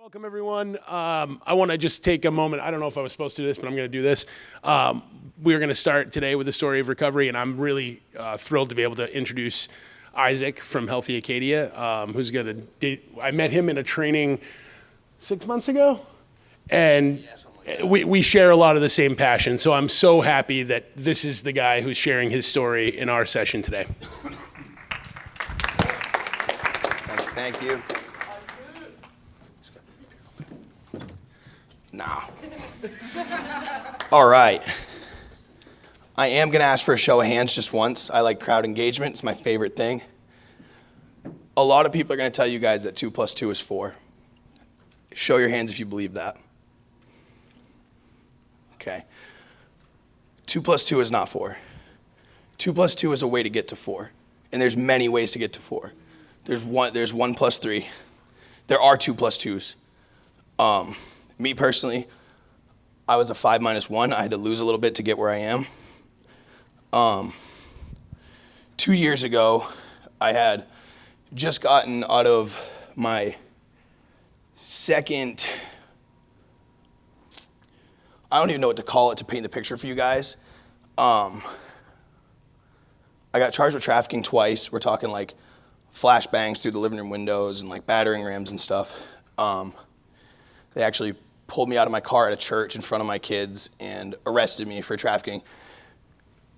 Welcome, everyone. I want to just take a moment. I don't know if I was supposed to do this, but I'm going to do this. We're going to start today with the story of recovery, and I'm really thrilled to be able to introduce Isaac from Healthy Acadia, who's going to. I met him in a training 6 months ago, and we share a lot of the same passion. So I'm so happy that this is the guy who's sharing his story in our session today. Thank you. No. All right. I am going to ask for a show of hands just once. I like crowd engagement. It's my favorite thing. A lot of people are going to tell you guys that 2 + 2 is 4. Show your hands if you believe that. Okay. 2 + 2 is not 4. 2 + 2 is a way to get to 4. And there's many ways to get to 4. There's 1 + 3. There are 2 + 2s. Me personally, I was a 5 - 1. I had to lose a little bit to get where I am. 2 years ago, I had just gotten out of my second, I don't even know what to call it to paint the picture for you guys. I got charged with trafficking twice. We're talking like flashbangs through the living room windows and like battering rams and stuff. They actually pulled me out of my car at a church in front of my kids and arrested me for trafficking.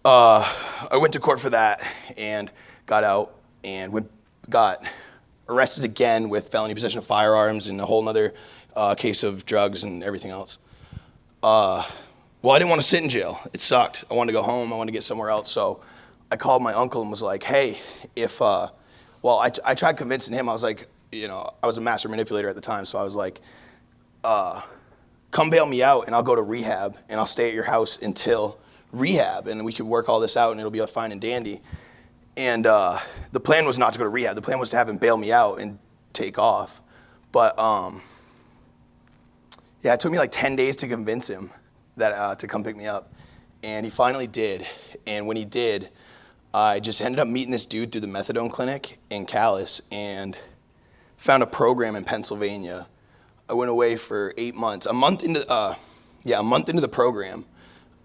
I went to court for that and got out and got arrested again with felony possession of firearms and a whole other case of drugs and everything else. Well, I didn't want to sit in jail. It sucked. I wanted to go home. I wanted to get somewhere else. So I called my uncle and was like, hey, I tried convincing him. I was like, I was a master manipulator at the time. So I was like, come bail me out and I'll go to rehab and I'll stay at your house until rehab and we could work all this out and it'll be fine and dandy. And the plan was not to go to rehab. The plan was to have him bail me out and take off. But it took me like 10 days to convince him that to come pick me up. And he finally did. And when he did, I just ended up meeting this dude through the methadone clinic in Calais and found a program in Pennsylvania. I went away for 8 months. A month into the program,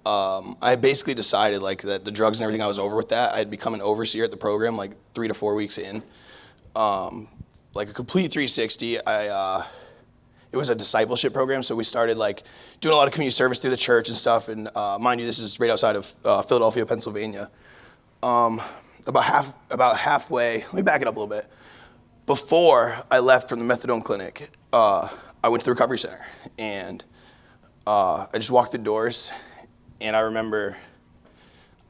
I basically decided like that the drugs and everything, I was over with that. I had become an overseer at the program like 3 to 4 weeks in. Like a complete 360. It was a discipleship program, so we started like doing a lot of community service through the church and stuff. And mind you, this is right outside of Philadelphia, Pennsylvania. About halfway, let me back it up a little bit. Before I left from the methadone clinic, I went to the recovery center and I just walked the doors and I remember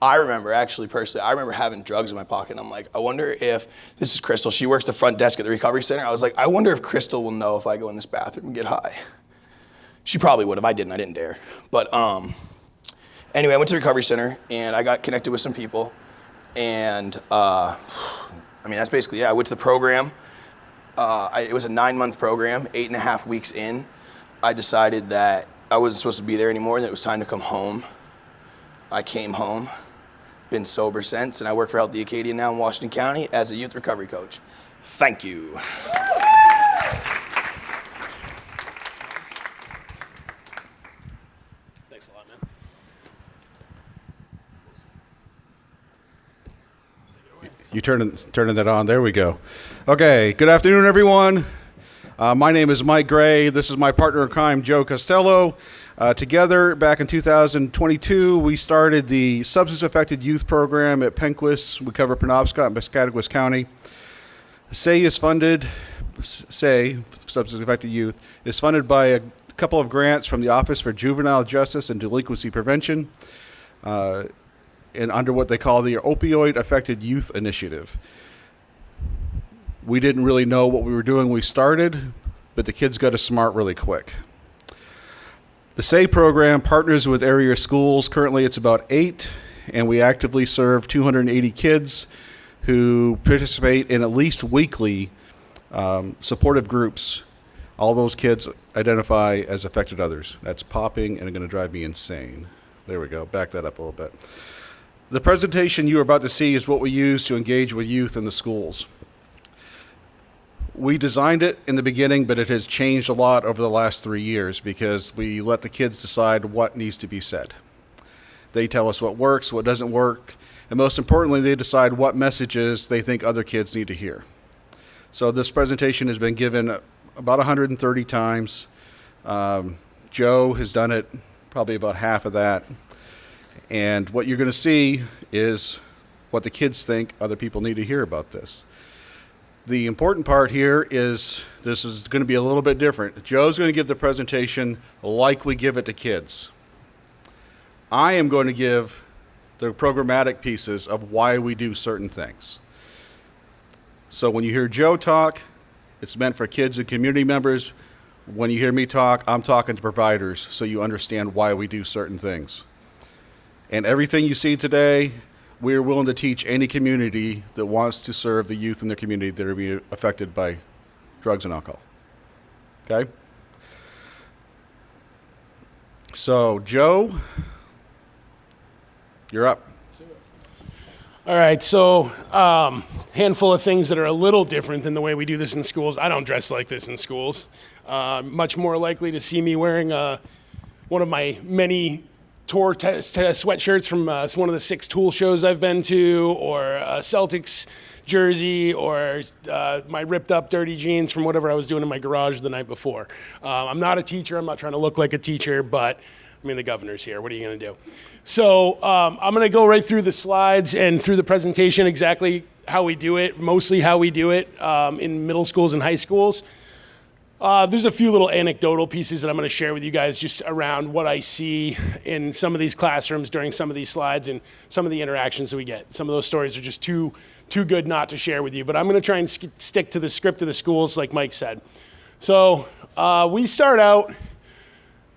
actually personally, I remember having drugs in my pocket and I'm like, I wonder if, this is Crystal, she works the front desk at the recovery center. I was like, I wonder if Crystal will know if I go in this bathroom and get high. She probably would. If I didn't dare. But anyway, I went to the recovery center and I got connected with some people and that's basically, I went to the program. It was a 9-month program, 8.5 weeks in. I decided that I wasn't supposed to be there anymore and that it was time to come home. I came home, been sober since, and I work for Healthy Acadia now in Washington County as a youth recovery coach. Thank you. Thanks a lot, man. You turning that on. There we go. Okay, good afternoon, everyone. My name is Mike Gray. This is my partner in crime, Joe Costello. Together, back in 2022, we started the Substance-Affected Youth Program at Penquis. We cover Penobscot and Piscataquis County. Substance Affected Youth, is funded by a couple of grants from the Office for Juvenile Justice and Delinquency Prevention, and under what they call the Opioid Affected Youth Initiative. We didn't really know what we were doing when we started, but the kids got us smart really quick. The SAY program partners with area schools. Currently it's about 8, and we actively serve 280 kids who participate in at least weekly supportive groups. All those kids identify as affected others. That's popping and going to drive me insane. There we go. Back that up a little bit. The presentation you're about to see is what we use to engage with youth in the schools. We designed it in the beginning, but it has changed a lot over the last 3 years because we let the kids decide what needs to be said. They tell us what works, what doesn't work, and most importantly, they decide what messages they think other kids need to hear. So this presentation has been given about 130 times. Joe has done it probably about half of that. And what you're going to see is what the kids think other people need to hear about this. The important part here is this is going to be a little bit different. Joe's going to give the presentation like we give it to kids. I am going to give the programmatic pieces of why we do certain things. So when you hear Joe talk, it's meant for kids and community members. When you hear me talk, I'm talking to providers so you understand why we do certain things. And everything you see today, we're willing to teach any community that wants to serve the youth in their community that are being affected by drugs and alcohol. Okay? So, Joe, you're up. All right, so handful of things that are a little different than the way we do this in schools. I don't dress like this in schools. Much more likely to see me wearing one of my many tour sweatshirts from one of the 6 Tool shows I've been to, or a Celtics jersey, or my ripped up dirty jeans from whatever I was doing in my garage the night before. I'm not a teacher. I'm not trying to look like a teacher, but I mean, the governor's here. What are you going to do? So I'm going to go right through the slides and through the presentation exactly how we do it, mostly how we do it in middle schools and high schools. There's a few little anecdotal pieces that I'm going to share with you guys just around what I see in some of these classrooms during some of these slides and some of the interactions that we get. Some of those stories are just too good not to share with you, but I'm going to try and stick to the script of the schools like Mike said. So we start out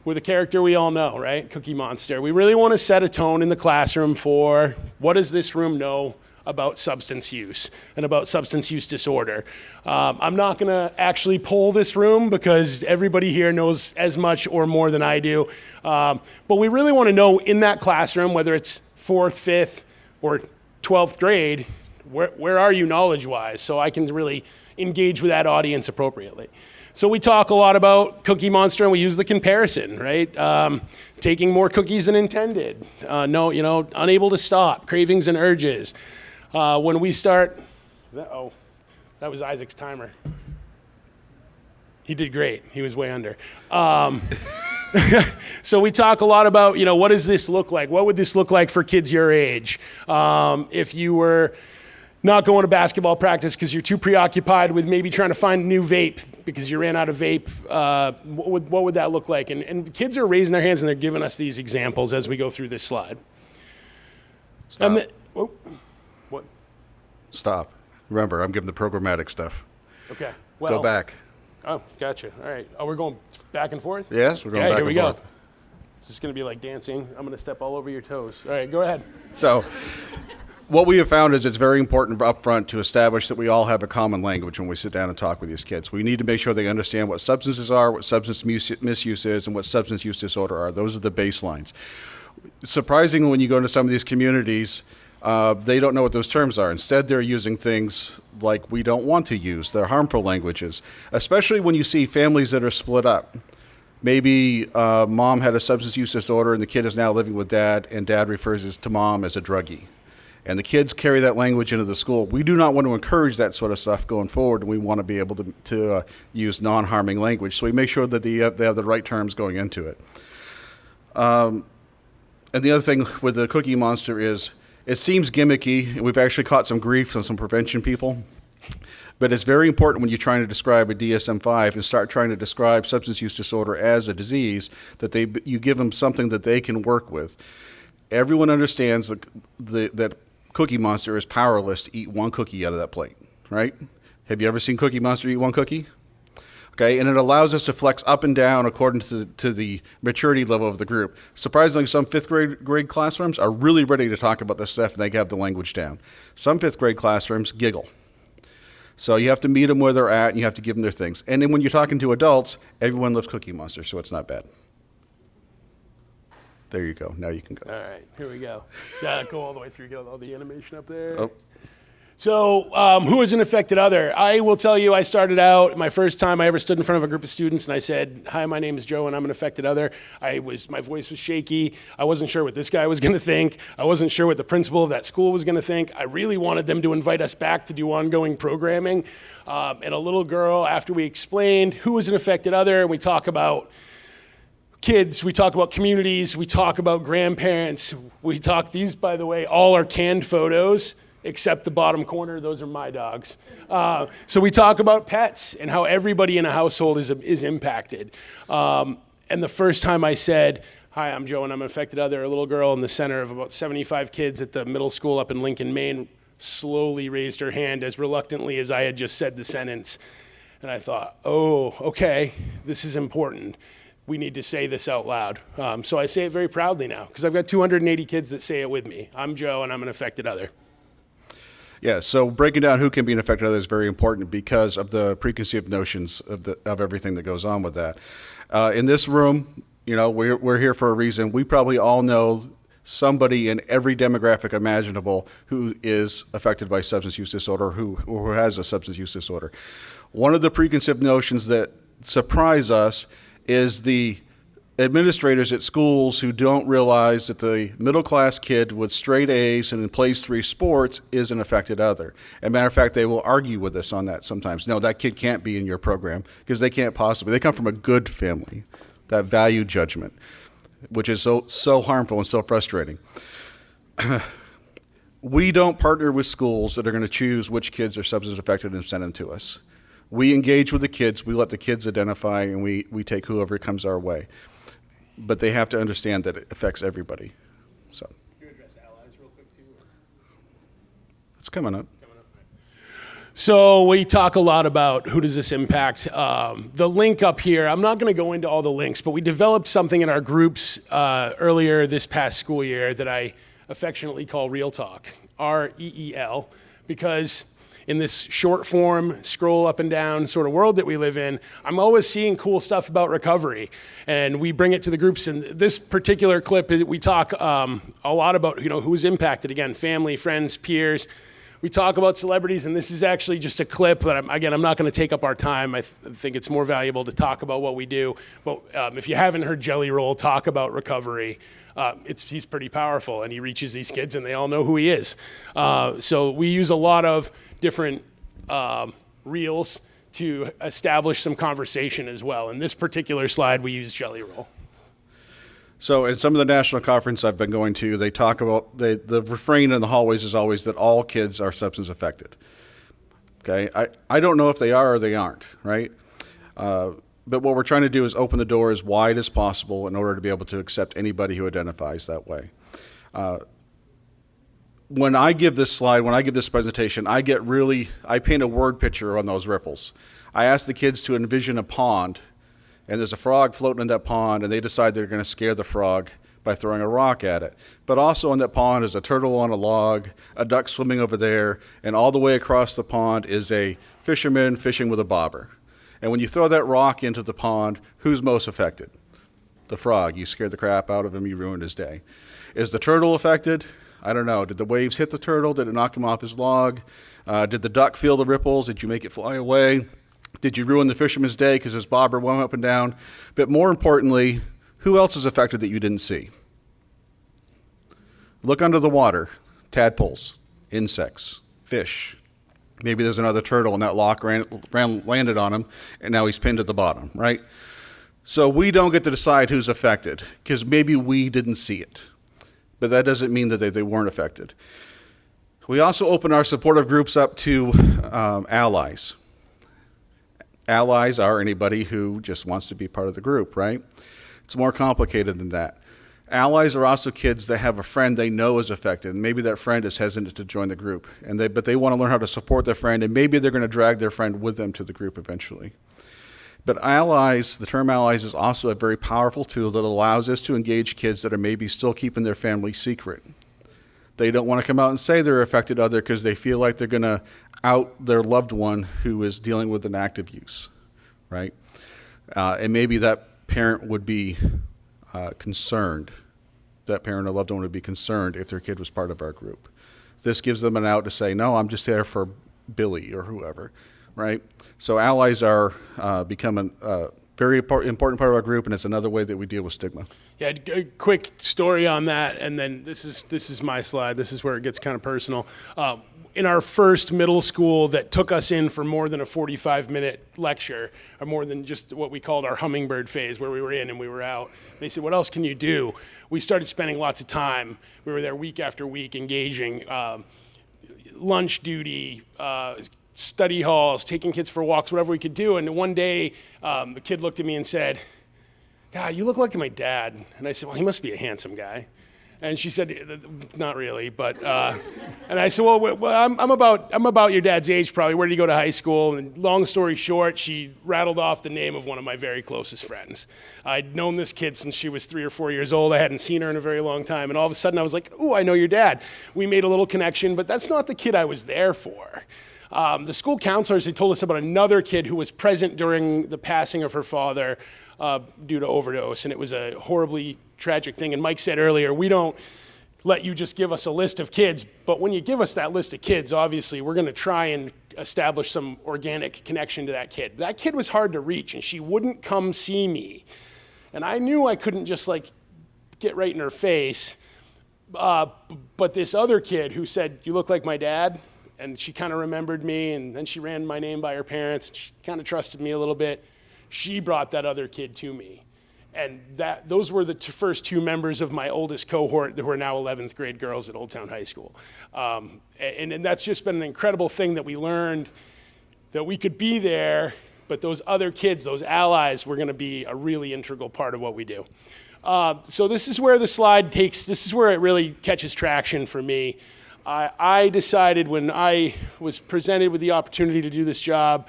with a character we all know, right? Cookie Monster. We really want to set a tone in the classroom for what does this room know about substance use and about substance use disorder. I'm not going to actually poll this room because everybody here knows as much or more than I do. But we really want to know in that classroom, whether it's 4th, 5th, or 12th grade, where are you knowledge-wise so I can really engage with that audience appropriately. So we talk a lot about Cookie Monster, and we use the comparison, right? Taking more cookies than intended. Unable to stop, cravings and urges. When we start, that was Isaac's timer. He did great. He was way under. So we talk a lot about, what does this look like? What would this look like for kids your age? If you were not going to basketball practice because you're too preoccupied with maybe trying to find a new vape because you ran out of vape, what would that look like? And kids are raising their hands and they're giving us these examples as we go through this slide. Stop. What? Stop. Remember, I'm giving the programmatic stuff. Okay. Go back. Oh, gotcha. All right. Oh, we're going back and forth? Yes, we're going back here we and go. forth. This is going to be like dancing. I'm going to step all over your toes. All right, go ahead. So what we have found is it's very important up front to establish that we all have a common language when we sit down and talk with these kids. We need to make sure they understand what substances are, what substance misuse is, and what substance use disorder are. Those are the baselines. Surprisingly, when you go into some of these communities, they don't know what those terms are. Instead, they're using things like we don't want to use. They're harmful languages, especially when you see families that are split up. Maybe mom had a substance use disorder and the kid is now living with dad, and dad refers to mom as a druggie. And the kids carry that language into the school. We do not want to encourage that sort of stuff going forward, and we want to be able to use non-harming language. So we make sure that they have the right terms going into it. And the other thing with the Cookie Monster is it seems gimmicky, and we've actually caught some grief from some prevention people. But it's very important when you're trying to describe a DSM-5 and start trying to describe substance use disorder as a disease that you give them something that they can work with. Everyone understands that Cookie Monster is powerless to eat one cookie out of that plate, right? Have you ever seen Cookie Monster eat one cookie? Okay, and it allows us to flex up and down according to the maturity level of the group. Surprisingly, some 5th grade classrooms are really ready to talk about this stuff and they have the language down. Some 5th grade classrooms giggle. So you have to meet them where they're at and you have to give them their things. And then when you're talking to adults, everyone loves Cookie Monster, so it's not bad. There you go. Now you can go. All right, here we go. Yeah, go all the way through. Get all the animation up there. Oh. So, who is an affected other? I will tell you, I started out, my first time I ever stood in front of a group of students and I said, hi, my name is Joe and I'm an affected other. My voice was shaky. I wasn't sure what this guy was going to think. I wasn't sure what the principal of that school was going to think. I really wanted them to invite us back to do ongoing programming. And a little girl, after we explained who is an affected other, and we talk about kids, we talk about communities, we talk about grandparents, these, by the way, all are canned photos, except the bottom corner, those are my dogs. So we talk about pets and how everybody in a household is impacted. And the first time I said, hi, I'm Joe and I'm an affected other, a little girl in the center of about 75 kids at the middle school up in Lincoln, Maine, slowly raised her hand as reluctantly as I had just said the sentence. And I thought, oh, okay, this is important. We need to say this out loud. So I say it very proudly now, because I've got 280 kids that say it with me. I'm Joe and I'm an affected other. Yeah, so breaking down who can be an affected other is very important because of the preconceived notions of everything that goes on with that. In this room, we're here for a reason. We probably all know somebody in every demographic imaginable who is affected by substance use disorder, who has a substance use disorder. One of the preconceived notions that surprise us is the administrators at schools who don't realize that the middle-class kid with straight A's and plays 3 sports is an affected other. As a matter of fact, they will argue with us on that sometimes. No, that kid can't be in your program because they can't possibly. They come from a good family, that value judgment, which is so harmful and so frustrating. We don't partner with schools that are going to choose which kids are substance affected and send them to us. We engage with the kids, we let the kids identify, and we take whoever comes our way. But they have to understand that it affects everybody. So. Can you address allies real quick too? It's coming up. So we talk a lot about who does this impact. The link up here, I'm not going to go into all the links, but we developed something in our groups earlier this past school year that I affectionately call Real Talk, REEL, because in this short form, scroll up and down sort of world that we live in, I'm always seeing cool stuff about recovery. And we bring it to the groups. And this particular clip, we talk a lot about who's impacted. Again, family, friends, peers. We talk about celebrities, and this is actually just a clip, but I'm not going to take up our time. I think it's more valuable to talk about what we do. But if you haven't heard Jelly Roll talk about recovery, he's pretty powerful, and he reaches these kids, and they all know who he is. So we use a lot of different reels to establish some conversation as well. In this particular slide, we use Jelly Roll. So in some of the national conference I've been going to, they talk about, the refrain in the hallways is always that all kids are substance affected. Okay, I don't know if they are or they aren't, right? But what we're trying to do is open the door as wide as possible in order to be able to accept anybody who identifies that way. When I give this slide, when I give this presentation, I paint a word picture on those ripples. I ask the kids to envision a pond, and there's a frog floating in that pond, and they decide they're going to scare the frog by throwing a rock at it. But also in that pond is a turtle on a log, a duck swimming over there, and all the way across the pond is a fisherman fishing with a bobber. And when you throw that rock into the pond, who's most affected? The frog. You scared the crap out of him, you ruined his day. Is the turtle affected? I don't know. Did the waves hit the turtle? Did it knock him off his log? Did the duck feel the ripples? Did you make it fly away? Did you ruin the fisherman's day because his bobber went up and down? But more importantly, who else is affected that you didn't see? Look under the water. Tadpoles, insects, fish. Maybe there's another turtle and that lock landed on him and now he's pinned at the bottom, right? So we don't get to decide who's affected because maybe we didn't see it. But that doesn't mean that they weren't affected. We also open our supportive groups up to allies. Allies are anybody who just wants to be part of the group, right? It's more complicated than that. Allies are also kids that have a friend they know is affected, and maybe that friend is hesitant to join the group, but they want to learn how to support their friend, and maybe they're going to drag their friend with them to the group eventually. But allies, the term allies is also a very powerful tool that allows us to engage kids that are maybe still keeping their family secret. They don't want to come out and say they're affected other because they feel like they're going to out their loved one who is dealing with an active use, right? And maybe that parent would be concerned. That parent or loved one would be concerned if their kid was part of our group. this gives them an out to say, no, I'm just there for Billy or whoever, right? So allies are becoming a very important part of our group, and it's another way that we deal with stigma. Yeah, a quick story on that, and then this is my slide. This is where it gets kind of personal. In our first middle school that took us in for more than a 45-minute lecture, or more than just what we called our hummingbird phase, where we were in and we were out, they said, what else can you do? We started spending lots of time. We were there week after week, engaging, lunch duty, study halls, taking kids for walks, whatever we could do. And one day, the kid looked at me and said, God, you look like my dad. And I said, well, he must be a handsome guy. And she said, not really, but, and I said, well, I'm about your dad's age probably. Where did you go to high school? And long story short, she rattled off the name of one of my very closest friends. I'd known this kid since she was 3 or 4 years old. I hadn't seen her in a very long time. And all of a sudden I was like, oh, I know your dad. We made a little connection, but that's not the kid I was there for. The school counselors had told us about another kid who was present during the passing of her father due to overdose, and it was a horribly tragic thing. And Mike said earlier, we don't let you just give us a list of kids, but when you give us that list of kids, obviously we're going to try and establish some organic connection to that kid. That kid was hard to reach, and she wouldn't come see me. And I knew I couldn't just get right in her face, but this other kid who said, you look like my dad, and she kind of remembered me, and then she ran my name by her parents, and she kind of trusted me a little bit. She brought that other kid to me. And those were the first 2 members of my oldest cohort that were now 11th grade girls at Old Town High School. And that's just been an incredible thing that we learned, that we could be there, but those other kids, those allies, were going to be a really integral part of what we do. So this is where the slide this is where it really catches traction for me. I decided when I was presented with the opportunity to do this job,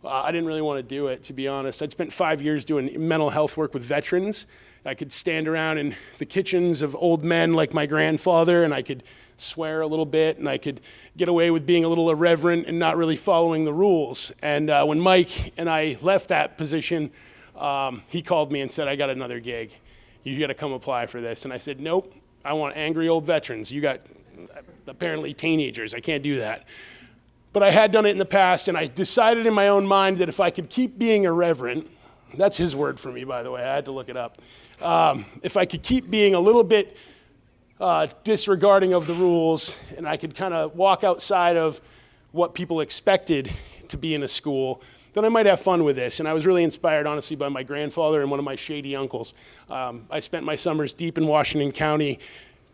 I didn't really want to do it, to be honest. I'd spent 5 years doing mental health work with veterans. I could stand around in the kitchens of old men like my grandfather, and I could swear a little bit, and I could get away with being a little irreverent and not really following the rules. And when Mike and I left that position, he called me and said, I got another gig. You got to come apply for this. And I said, nope, I want angry old veterans. You got apparently teenagers. I can't do that. But I had done it in the past, and I decided in my own mind that if I could keep being irreverent, that's his word for me, by the way, I had to look it up. If I could keep being a little bit disregarding of the rules, and I could kind of walk outside of what people expected to be in a school, then I might have fun with this. And I was really inspired, honestly, by my grandfather and one of my shady uncles. I spent my summers deep in Washington County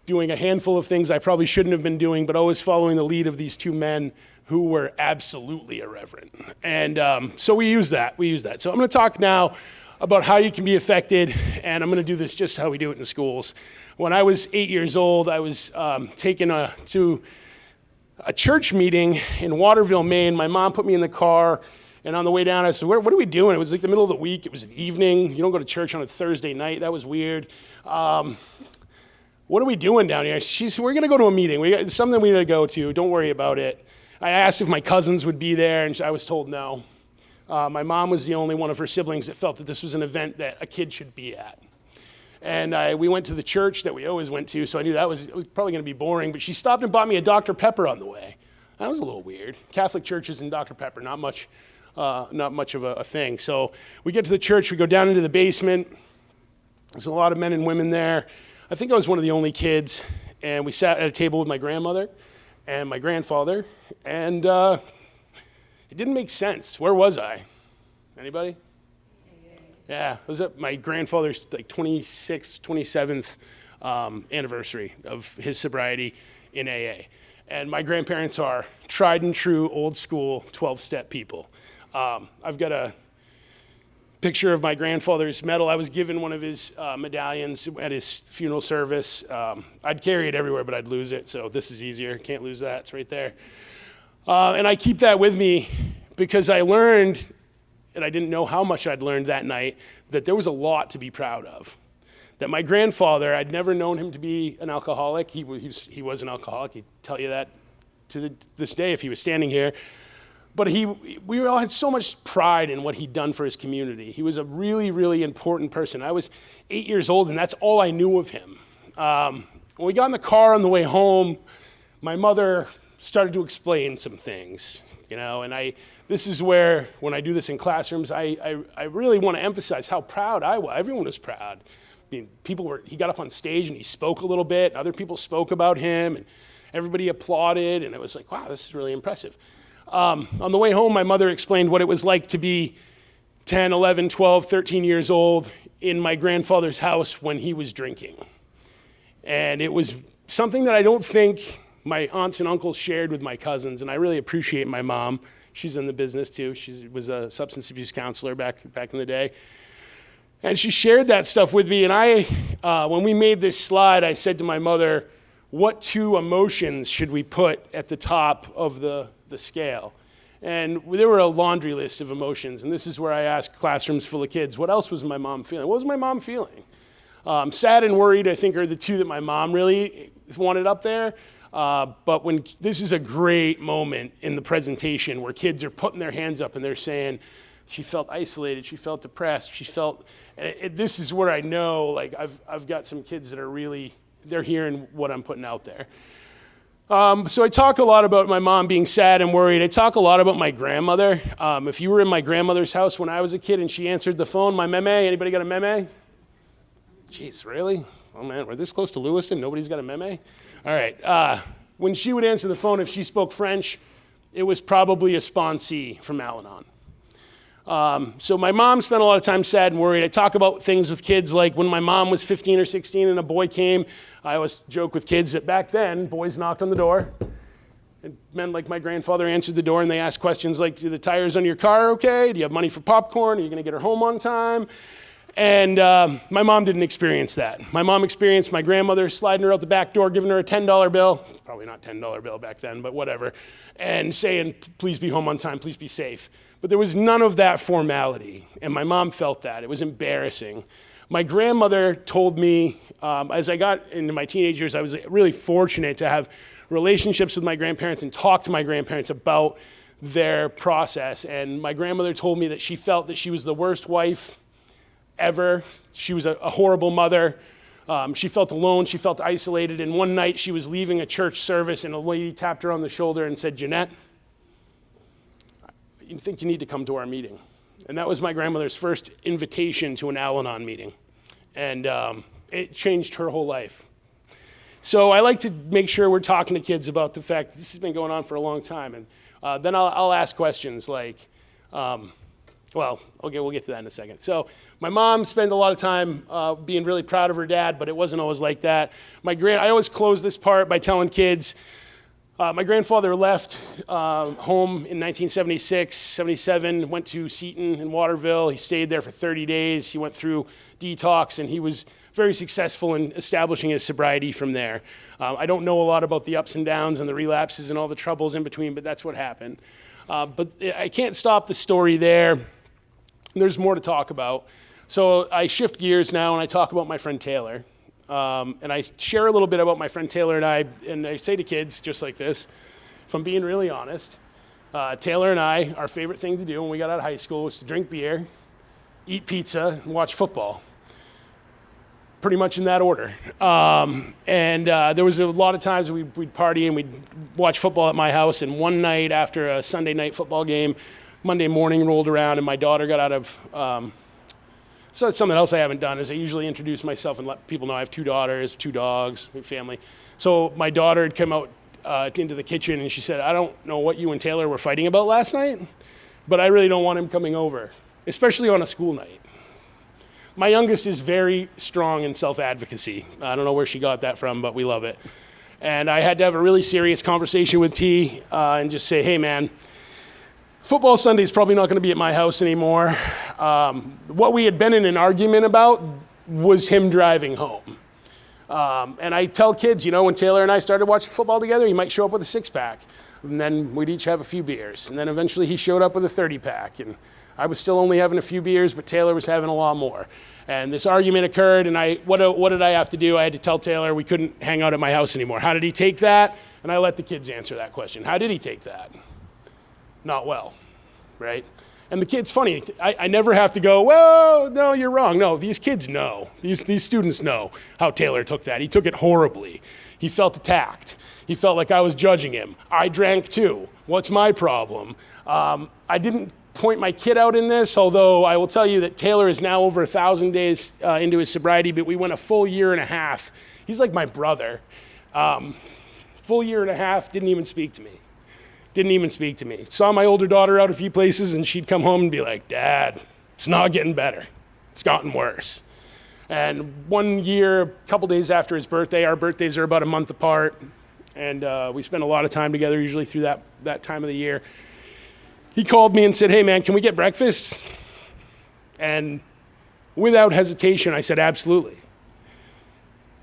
doing a handful of things I probably shouldn't have been doing, but always following the lead of these 2 men who were absolutely irreverent. And so we use that. So I'm going to talk now about how you can be affected, and I'm going to do this just how we do it in schools. When I was 8 years old, I was taken to a church meeting in Waterville, Maine. My mom put me in the car, and on the way down, I said, what are we doing? It was like the middle of the week. It was an evening. You don't go to church on a Thursday night. That was weird. What are we doing down here? She said, we're going to go to a meeting. It's something we got to go to. Don't worry about it. I asked if my cousins would be there, and I was told no. My mom was the only one of her siblings that felt that this was an event that a kid should be at. And we went to the church that we always went to, so I knew it was probably going to be boring, but she stopped and bought me a Dr. Pepper on the way. That was a little weird. Catholic churches and Dr. Pepper, not much of a thing. So we get to the church, we go down into the basement. There's a lot of men and women there. I think I was one of the only kids, and we sat at a table with my grandmother and my grandfather, and it didn't make sense. Where was I? Anybody? Yeah, it was at my grandfather's 26th, 27th anniversary of his sobriety in AA. And my grandparents are tried and true, old school, 12-step people. I've got a picture of my grandfather's medal. I was given one of his medallions at his funeral service. I'd carry it everywhere, but I'd lose it, so this is easier. Can't lose that, it's right there. And I keep that with me because I learned, and I didn't know how much I'd learned that night, that there was a lot to be proud of. That my grandfather, I'd never known him to be an alcoholic. He was an alcoholic. He'd tell you that to this day if he was standing here. But we all had so much pride in what he'd done for his community. He was a really, really important person. I was 8 years old, and that's all I knew of him. When we got in the car on the way home, my mother started to explain some things, and this is where, when I do this in classrooms, I really want to emphasize how proud I was. Everyone was proud. I mean, he got up on stage and he spoke a little bit, and other people spoke about him, and everybody applauded, and it was like, wow, this is really impressive. On the way home, my mother explained what it was like to be 10, 11, 12, 13 years old in my grandfather's house when he was drinking. And it was something that I don't think my aunts and uncles shared with my cousins, and I really appreciate my mom. She's in the business too. She was a substance abuse counselor back in the day. And she shared that stuff with me, and when we made this slide, I said to my mother, what two emotions should we put at the top of the scale? And there were a laundry list of emotions, and this is where I asked classrooms full of kids, what else was my mom feeling? What was my mom feeling? Sad and worried, I think, are the two that my mom really wanted up there. But this is a great moment in the presentation where kids are putting their hands up and they're saying, she felt isolated, she felt depressed, this is where I know, like, I've got some kids that are really, they're hearing what I'm putting out there. So I talk a lot about my mom being sad and worried. I talk a lot about my grandmother. If you were in my grandmother's house when I was a kid and she answered the phone, my meme, anybody got a meme? Jeez, really? Oh man, we're this close to Lewiston, nobody's got a meme? All right, when she would answer the phone, if she spoke French, it was probably a sponsee from Al-Anon. So my mom spent a lot of time sad and worried. I talk about things with kids like when my mom was 15 or 16 and a boy came, I always joke with kids that back then, boys knocked on the door. And men like my grandfather answered the door and they asked questions like, do the tires on your car okay? Do you have money for popcorn? Are you gonna get her home on time? And my mom didn't experience that. My mom experienced my grandmother sliding her out the back door, giving her a $10 bill, probably not $10 bill back then, but whatever, and saying, please be home on time, please be safe. But there was none of that formality, and my mom felt that. It was embarrassing. My grandmother told me, as I got into my teenage years, I was really fortunate to have relationships with my grandparents and talk to my grandparents about their process. And my grandmother told me that she felt that she was the worst wife ever. She was a horrible mother. She felt alone, she felt isolated, and one night she was leaving a church service and a lady tapped her on the shoulder and said, Jeanette, I think you need to come to our meeting. And that was my grandmother's first invitation to an Al-Anon meeting. And it changed her whole life. So I like to make sure we're talking to kids about the fact that this has been going on for a long time. And then I'll ask questions like, well, okay, we'll get to that in a second. So my mom spent a lot of time being really proud of her dad, but it wasn't always like that. I always close this part by telling kids, my grandfather left home in 1976, 77, went to Seton in Waterville. He stayed there for 30 days. He went through detox, and he was very successful in establishing his sobriety from there. I don't know a lot about the ups and downs and the relapses and all the troubles in between, but that's what happened. But I can't stop the story there. There's more to talk about. So I shift gears now and I talk about my friend Taylor. And I share a little bit about my friend Taylor and I say to kids just like this, if I'm being really honest, Taylor and I, our favorite thing to do when we got out of high school was to drink beer, eat pizza, and watch football. Pretty much in that order. There was a lot of times we'd party and we'd watch football at my house, and one night after a Sunday night football game, Monday morning rolled around and my daughter got out of, so that's something else I haven't done is I usually introduce myself and let people know I have 2 daughters, 2 dogs, family. So my daughter had come out into the kitchen and she said, I don't know what you and Taylor were fighting about last night, but I really don't want him coming over, especially on a school night. My youngest is very strong in self-advocacy. I don't know where she got that from, but we love it. And I had to have a really serious conversation with T and just say, hey man, football Sunday is probably not going to be at my house anymore. What we had been in an argument about was him driving home. And I tell kids, when Taylor and I started watching football together, he might show up with a 6-pack. And then we'd each have a few beers. And then eventually he showed up with a 30-pack. And I was still only having a few beers, but Taylor was having a lot more. And this argument occurred, and what did I have to do? I had to tell Taylor we couldn't hang out at my house anymore. How did he take that? And I let the kids answer that question. How did he take that? Not well, right? And the kid's funny. I never have to go, well, no, you're wrong. No, these kids know. These students know how Taylor took that. He took it horribly. He felt attacked. He felt like I was judging him. I drank too. What's my problem? I didn't point my kid out in this, although I will tell you that Taylor is now over 1,000 days into his sobriety, but we went a full year and a half. He's like my brother. Full year and a half, didn't even speak to me. Didn't even speak to me. Saw my older daughter out a few places, and she'd come home and be like, Dad, it's not getting better. It's gotten worse. And one year, a couple days after his birthday, our birthdays are about a month apart, and we spend a lot of time together, usually through that time of the year. He called me and said, hey, man, can we get breakfast? And without hesitation, I said, absolutely.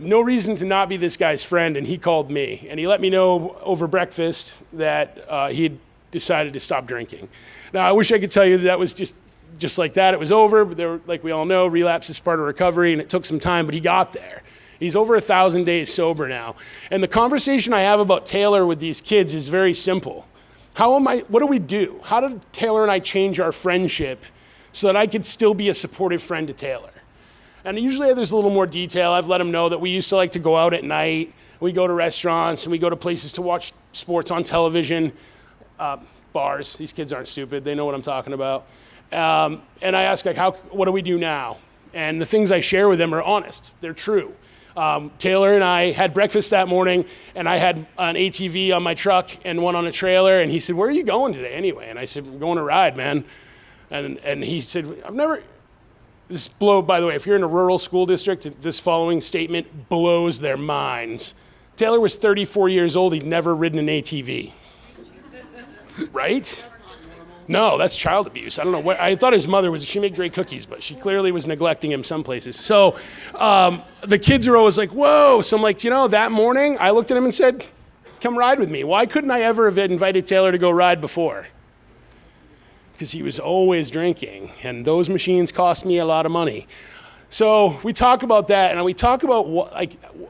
No reason to not be this guy's friend, and he called me. And he let me know over breakfast that he had decided to stop drinking. Now, I wish I could tell you that was just like that. It was over, but there were, like we all know, relapse is part of recovery, and it took some time, but he got there. He's over 1,000 days sober now. And the conversation I have about Taylor with these kids is very simple. What do we do? How did Taylor and I change our friendship so that I could still be a supportive friend to Taylor? And usually there's a little more detail. I've let him know that we used to like to go out at night. We go to restaurants and we go to places to watch sports on television, bars. These kids aren't stupid. They know what I'm talking about. And I ask, like, what do we do now? And the things I share with them are honest. They're true. Taylor and I had breakfast that morning, and I had an ATV on my truck and one on a trailer, and he said, where are you going today anyway? And I said, I'm going to ride, man. And he said, by the way, if you're in a rural school district, this following statement blows their minds. Taylor was 34 years old. He'd never ridden an ATV. Right? No, that's child abuse. I don't know. I thought his mother she made great cookies, but she clearly was neglecting him some places. So the kids are always like, whoa. So I'm like, that morning I looked at him and said, come ride with me. Why couldn't I ever have invited Taylor to go ride before? Because he was always drinking, and those machines cost me a lot of money. So we talk about that, and we talk about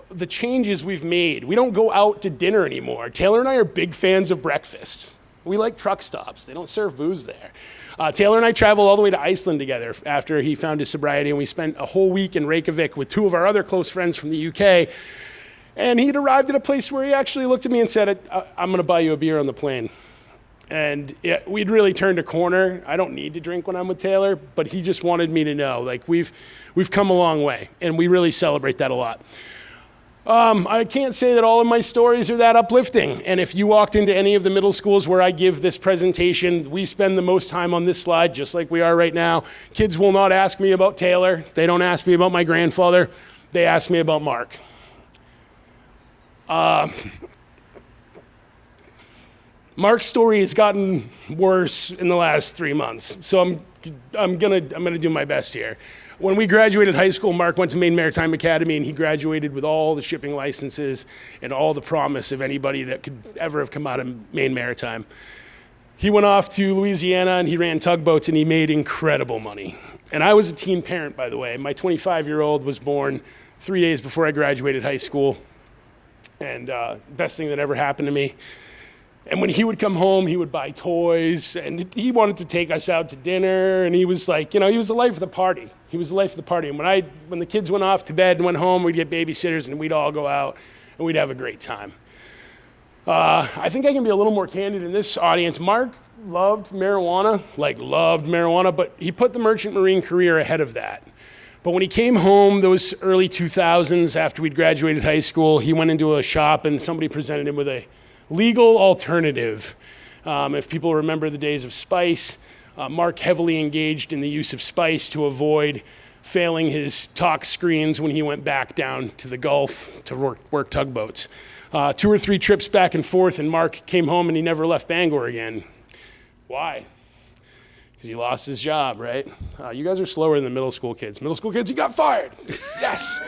the changes we've made. We don't go out to dinner anymore. Taylor and I are big fans of breakfast. We like truck stops. They don't serve booze there. Taylor and I traveled all the way to Iceland together after he found his sobriety, and we spent a whole week in Reykjavik with two of our other close friends from the UK. And he'd arrived at a place where he actually looked at me and said, I'm going to buy you a beer on the plane. And we'd really turned a corner. I don't need to drink when I'm with Taylor, but he just wanted me to know, like, we've come a long way, and we really celebrate that a lot. I can't say that all of my stories are that uplifting. And if you walked into any of the middle schools where I give this presentation, we spend the most time on this slide, just like we are right now. Kids will not ask me about Taylor. They don't ask me about my grandfather. They ask me about Mark. Mark's story has gotten worse in the last 3 months, so I'm gonna do my best here. When we graduated high school, Mark went to Maine Maritime Academy, and he graduated with all the shipping licenses and all the promise of anybody that could ever have come out of Maine Maritime. He went off to Louisiana, and he ran tugboats, and he made incredible money. And I was a teen parent, by the way. My 25-year-old was born 3 days before I graduated high school, and best thing that ever happened to me. And when he would come home, he would buy toys, and he wanted to take us out to dinner, and he was like, he was the life of the party. He was the life of the party. And when the kids went off to bed and went home, we'd get babysitters, and we'd all go out, and we'd have a great time. I think I can be a little more candid in this audience. Mark loved marijuana, but he put the merchant marine career ahead of that. But when he came home, those early 2000s, after we'd graduated high school, he went into a shop, and somebody presented him with a legal alternative. If people remember the days of spice, Mark heavily engaged in the use of spice to avoid failing his talk screens when he went back down to the Gulf to work tugboats. 2 or 3 trips back and forth, and Mark came home and he never left Bangor again. Why? Because he lost his job, right? You guys are slower than the middle school kids. Middle school kids, he got fired. Yes.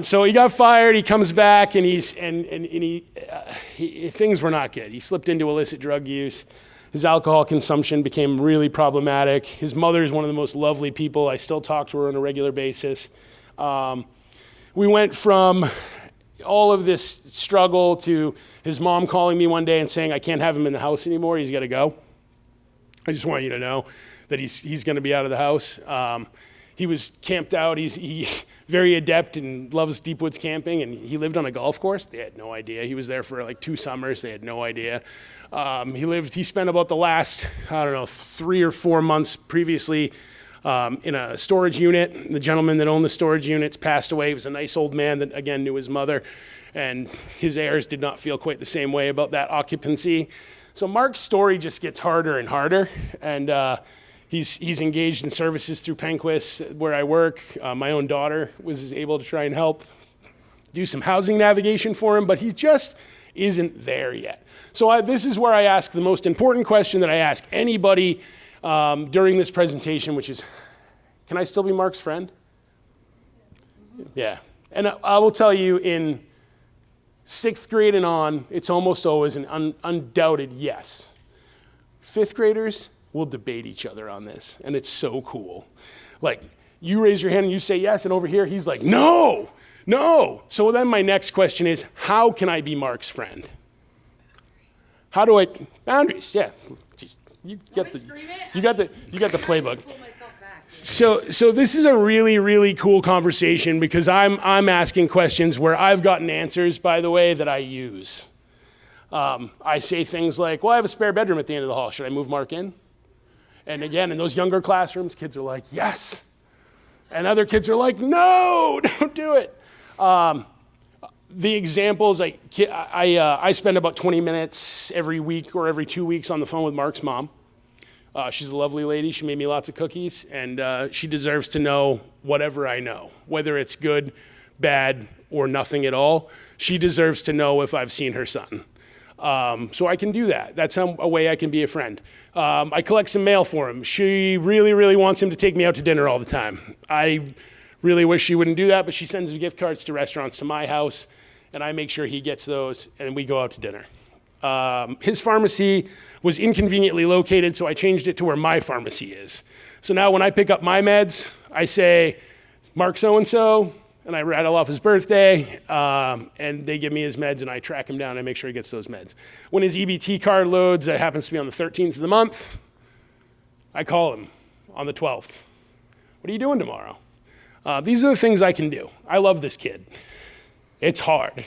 So he got fired. He comes back, and things were not good. He slipped into illicit drug use. His alcohol consumption became really problematic. His mother is one of the most lovely people. I still talk to her on a regular basis. We went from all of this struggle to his mom calling me one day and saying, I can't have him in the house anymore. He's got to go. I just want you to know that he's going to be out of the house. He was camped out. He very adept and loves deep woods camping, and he lived on a golf course. They had no idea. He was there for like 2 summers. They had no idea. He spent about the last, 3 or 4 months previously in a storage unit. The gentleman that owned the storage units passed away. He was a nice old man that, again, knew his mother, and his heirs did not feel quite the same way about that occupancy. So Mark's story just gets harder and harder, and he's engaged in services through Penquist where I work. My own daughter was able to try and help do some housing navigation for him, but he just isn't there yet. So this is where I ask the most important question that I ask anybody during this presentation, which is, can I still be Mark's friend? Yeah. And I will tell you, in 6th grade and on, it's almost always an undoubted yes. 5th graders will debate each other on this, and it's so cool. Like, you raise your hand and you say yes, and over here he's like, no. So then my next question is, how can I be Mark's friend? How do I, boundaries, yeah. Jeez, you got the playbook. So this is a really, really cool conversation because I'm asking questions where I've gotten answers, by the way, that I use. I say things like, well, I have a spare bedroom at the end of the hall. Should I move Mark in? And again, in those younger classrooms, kids are like, yes. And other kids are like, no, don't do it. The examples, I spend about 20 minutes every week or every 2 weeks on the phone with Mark's mom. She's a lovely lady. She made me lots of cookies, and she deserves to know whatever I know, whether it's good, bad, or nothing at all. She deserves to know if I've seen her son. So I can do that. That's a way I can be a friend. I collect some mail for him. She really, really wants him to take me out to dinner all the time. I really wish she wouldn't do that, but she sends me gift cards to restaurants to my house, and I make sure he gets those, and we go out to dinner. His pharmacy was inconveniently located, so I changed it to where my pharmacy is. So now when I pick up my meds, I say, Mark so-and-so, and I rattle off his birthday, and they give me his meds, and I track him down and I make sure he gets those meds. When his EBT card loads, that happens to be on the 13th of the month, I call him on the 12th. What are you doing tomorrow? These are the things I can do. I love this kid. It's hard.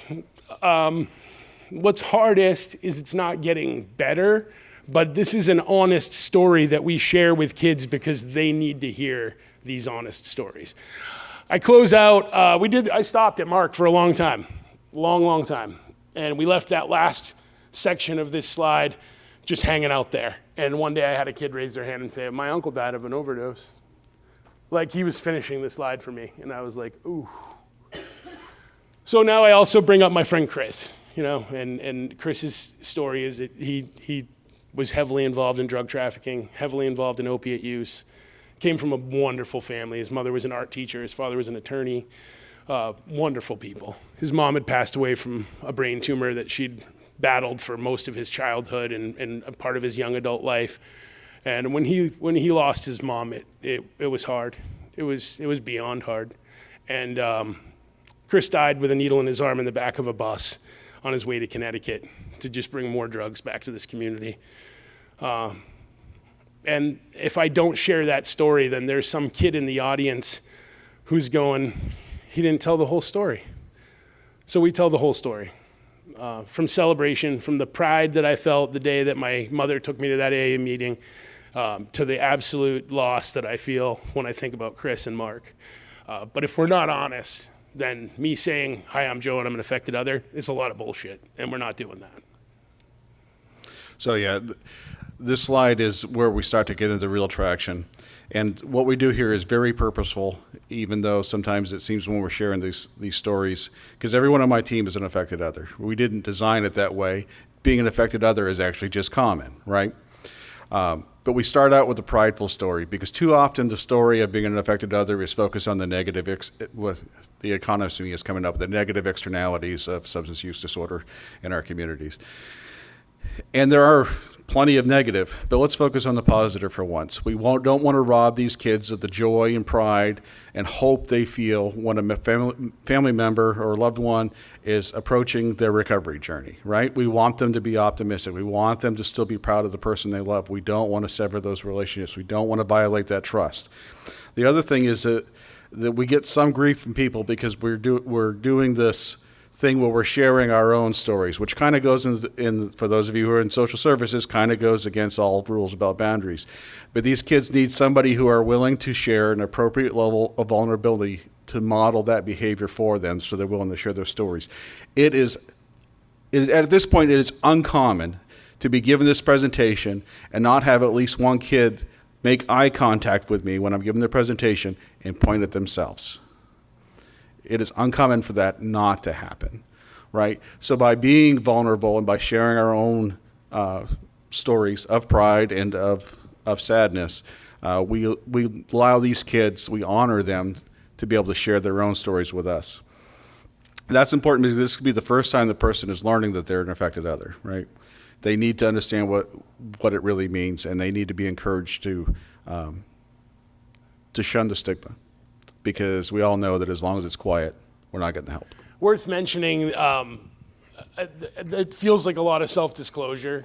What's hardest is it's not getting better, but this is an honest story that we share with kids because they need to hear these honest stories. I close out, I stopped at Mark for a long time, long time. And we left that last section of this slide just hanging out there. And one day I had a kid raise their hand and say, my uncle died of an overdose. Like he was finishing the slide for me. And I was like, ooh. So now I also bring up my friend Chris, and Chris's story is that he was heavily involved in drug trafficking, heavily involved in opiate use. Came from a wonderful family. His mother was an art teacher. His father was an attorney. Wonderful people. His mom had passed away from a brain tumor that she'd battled for most of his childhood and a part of his young adult life. And when he lost his mom, it was hard. It was beyond hard. And Chris died with a needle in his arm in the back of a bus on his way to Connecticut to just bring more drugs back to this community. And if I don't share that story, then there's some kid in the audience who's going, he didn't tell the whole story. So we tell the whole story. From celebration, from the pride that I felt the day that my mother took me to that AA meeting, to the absolute loss that I feel when I think about Chris and Mark. But if we're not honest, then me saying, hi, I'm Joe and I'm an affected other, is a lot of bullshit, and we're not doing that. So yeah, this slide is where we start to get into real traction. And what we do here is very purposeful, even though sometimes it seems when we're sharing these stories, because everyone on my team is an affected other. We didn't design it that way. Being an affected other is actually just common, right? But we start out with a prideful story, because too often the story of being an affected other is focused on the negative, the economy is coming up with the negative externalities of substance use disorder in our communities. And there are plenty of negative, but let's focus on the positive for once. We don't want to rob these kids of the joy and pride and hope they feel when a family member or loved one is approaching their recovery journey, right? We want them to be optimistic. We want them to still be proud of the person they love. We don't want to sever those relationships. We don't want to violate that trust. The other thing is that we get some grief from people because we're doing this thing where we're sharing our own stories, which kind of goes in, for those of you who are in social services, kind of goes against all rules about boundaries. But these kids need somebody who are willing to share an appropriate level of vulnerability to model that behavior for them so they're willing to share their stories. It is at this point, it is uncommon to be given this presentation and not have at least one kid make eye contact with me when I'm giving the presentation and point at themselves. It is uncommon for that not to happen, right? So by being vulnerable and by sharing our own stories of pride and of sadness, we allow these kids, we honor them to be able to share their own stories with us. That's important because this could be the first time the person is learning that they're an affected other, right? They need to understand what it really means, and they need to be encouraged to shun the stigma, because we all know that as long as it's quiet, we're not getting the help. Worth mentioning, it feels like a lot of self-disclosure.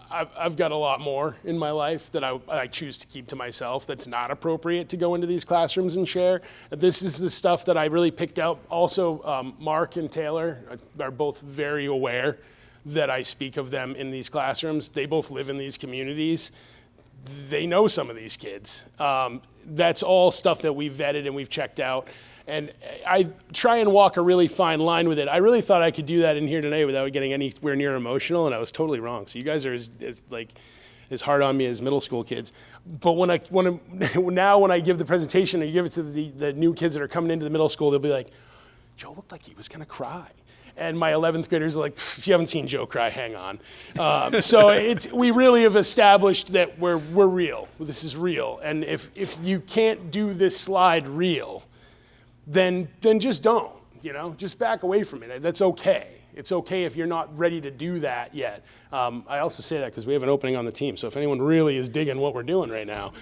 I've got a lot more in my life that I choose to keep to myself that's not appropriate to go into these classrooms and share. This is the stuff that I really picked out. Also, Mark and Taylor are both very aware that I speak of them in these classrooms. They both live in these communities. They know some of these kids. That's all stuff that we've vetted and we've checked out. And I try and walk a really fine line with it. I really thought I could do that in here today without getting anywhere near emotional, and I was totally wrong. So you guys are as hard on me as middle school kids. But when I give the presentation and you give it to the new kids that are coming into the middle school, they'll be like, Joe looked like he was gonna cry. And my 11th graders are like, if you haven't seen Joe cry, hang on. So we really have established that we're real. This is real. And if you can't do this slide real, then just don't, just back away from it. That's okay. It's okay if you're not ready to do that yet. I also say that because we have an opening on the team. So if anyone really is digging what we're doing right now,